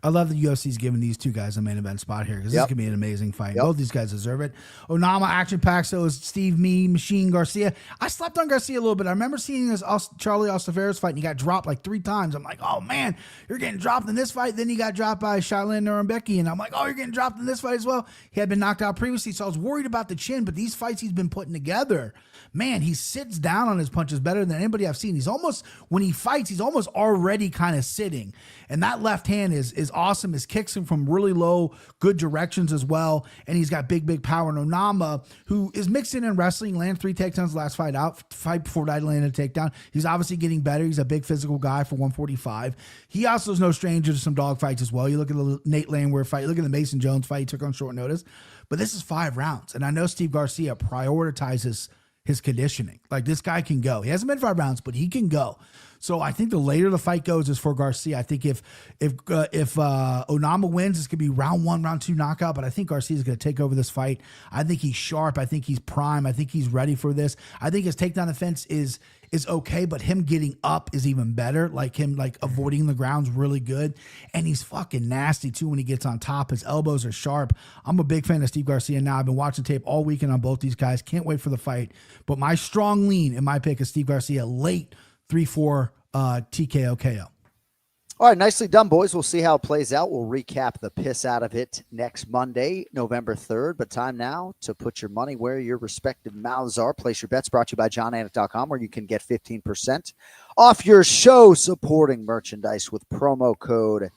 I love that UFC's giving these two guys a main event spot here because this is going to be an amazing fight. Both these guys deserve it. Onama, action-packed, so is Steve Machine Garcia. I slept on Garcia a little bit. I remember seeing this Charlie Ostaveros fight, and he got dropped like 3 times. I'm like, oh, man, you're getting dropped in this fight. Then he got dropped by Shailin Nurembeki, and I'm like, oh, you're getting dropped in this fight as well. He had been knocked out previously, so I was worried about the chin, but these fights he's been putting together, man, he sits down on his punches better than anybody I've seen. He's almost, when he fights, he's almost already kind of sitting. And that left hand is awesome. His kicks him from really low, good directions as well. And he's got big power. And Onama, who is mixing in wrestling, landed 3 takedowns last fight before that landed a takedown. He's obviously getting better. He's a big physical guy for 145. He also is no stranger to some dog fights as well. You look at the Nate Landwehr fight, look at the Mason Jones fight he took on short notice. But this is 5 rounds. And I know Steve Garcia prioritizes his conditioning. Like, this guy can go. He hasn't been 5 rounds, but he can go. So I think the later the fight goes is for Garcia. I think if Onama wins, it's going to be round 1, round 2 knockout. But I think Garcia is going to take over this fight. I think he's sharp. I think he's prime. I think he's ready for this. I think his takedown defense is okay, but him getting up is even better. Like him, avoiding the ground's really good. And he's fucking nasty too when he gets on top. His elbows are sharp. I'm a big fan of Steve Garcia now. I've been watching tape all weekend on both these guys. Can't wait for the fight. But my strong lean in my pick is Steve Garcia late 3-4 TKO KO. All right, nicely done, boys. We'll see how it plays out. We'll recap the piss out of it next Monday, November 3rd. But time now to put your money where your respective mouths are. Place your bets, brought to you by johnanik.com, where you can get 15% off your show supporting merchandise with promo code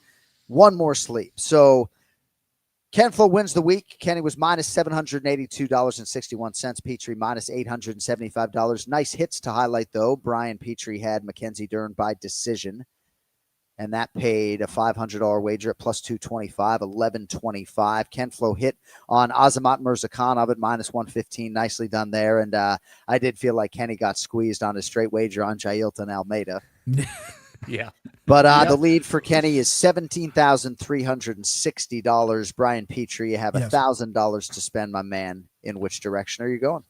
One More Sleep. So Ken Flo wins the week. Kenny was minus $782.61. Petrie minus $875. Nice hits to highlight, though. Brian Petrie had Mackenzie Dern by decision, and that paid a $500 wager at plus 225, 1125. Ken Flo hit on Azamat Mirzakhanov at minus 115. Nicely done there. And I did feel like Kenny got squeezed on his straight wager on Jailton Almeida. Yeah. But the lead for Kenny is $17,360. Brian Petrie, you have $1,000 to spend, my man. In which direction are you going?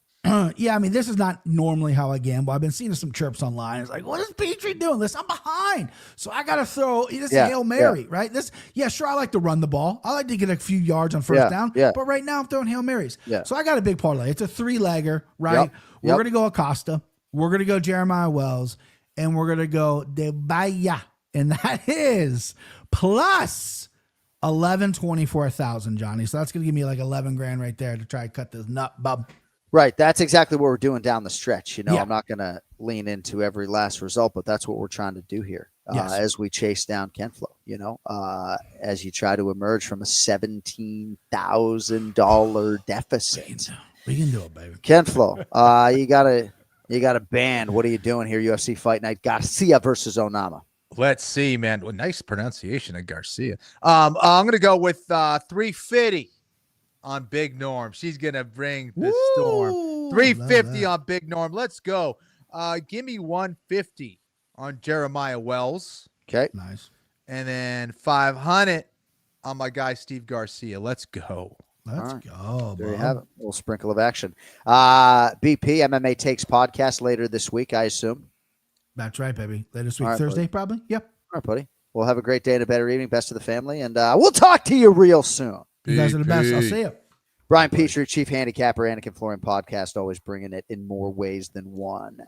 Yeah, I mean, this is not normally how I gamble. I've been seeing some chirps online. It's like, what is Petrie doing? Listen, I'm behind. So I got to throw this Hail Mary, right? Sure, I like to run the ball. I like to get a few yards on first down. Yeah. But right now I'm throwing Hail Marys. Yeah. So I got a big parlay. It's a 3-legger, right? We're going to go Acosta. We're going to go Jeremiah Wells. And we're going to go De Bahia and that is plus 24,000, Johnny. So that's going to give me like 11 grand right there to try to cut this nut, bub. Right. That's exactly what we're doing down the stretch. You know, Yeah. I'm not going to lean into every last result, but that's what we're trying to do here Yes. as we chase down Ken Flo, you know, as you try to emerge from a $17,000 deficit. We can do it, baby. Ken Flo, you got a band. What are you doing here? UFC Fight Night, Garcia versus Onama. Let's see, man. Well, nice pronunciation of Garcia. I'm going to go with 350 on Big Norm. She's going to bring the storm. 350 on Big Norm. Let's go. Give me 150 on Jeremiah Wells. Okay. Nice. And then 500 on my guy, Steve Garcia. Let's go. Let's go. There you have it. A little sprinkle of action. BP MMA Takes podcast later this week, I assume. That's right, baby. Later this week, All right, Thursday, buddy. probably. Yep. All right, buddy. We'll have a great day and a better evening. Best of the family. And we'll talk to you real soon. You guys are the best. I'll see you. Brian Petrie, Chief Handicapper, Anik Florian Podcast, always bringing it in more ways than one.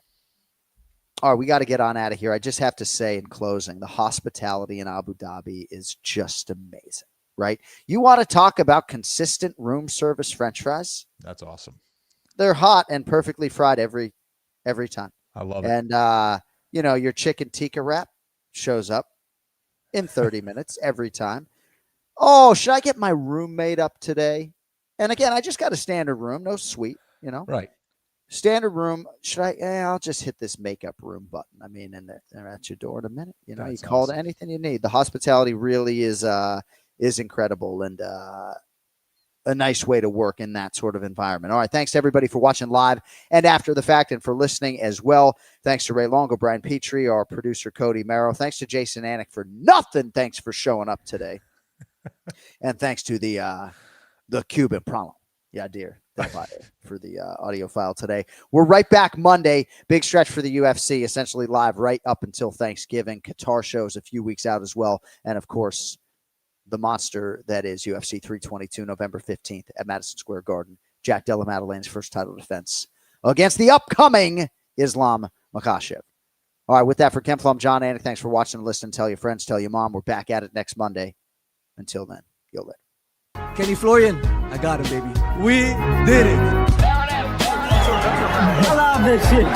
All right, we got to get on out of here. I just have to say in closing, the hospitality in Abu Dhabi is just amazing, right? You want to talk about consistent room service French fries? That's awesome. They're hot and perfectly fried every time. I love it. And, you know, your chicken tikka wrap shows up in 30 minutes every time. Oh, should I get my roommate up today? And again, I just got a standard room, no suite, you know. Right. Standard room. Should I? I'll just hit this makeup room button. I mean, and they're at your door in a minute. You know, That's you call awesome. it anything you need. The hospitality really is incredible and a nice way to work in that sort of environment. All right. Thanks to everybody for watching live and after the fact and for listening as well. Thanks to Ray Longo, Brian Petrie, our producer, Cody Merrow. Thanks to Jason Anik for nothing. Thanks for showing up today. And thanks to the Cuban problem. Yeah, dear. For the audio file today. We're right back Monday. Big stretch for the UFC, essentially live right up until Thanksgiving. Qatar shows a few weeks out as well. And of course, the monster that is UFC 322, November 15th at Madison Square Garden. Jack Della Maddalene's first title defense against the upcoming Islam Makhachev. All right, with that, for Ken Flo, I'm John Anik. Thanks for watching and listening. Tell your friends, tell your mom. We're back at it next Monday. Until then, you'll live. Kenny Florian, I got him, baby. We did it. I love this shit.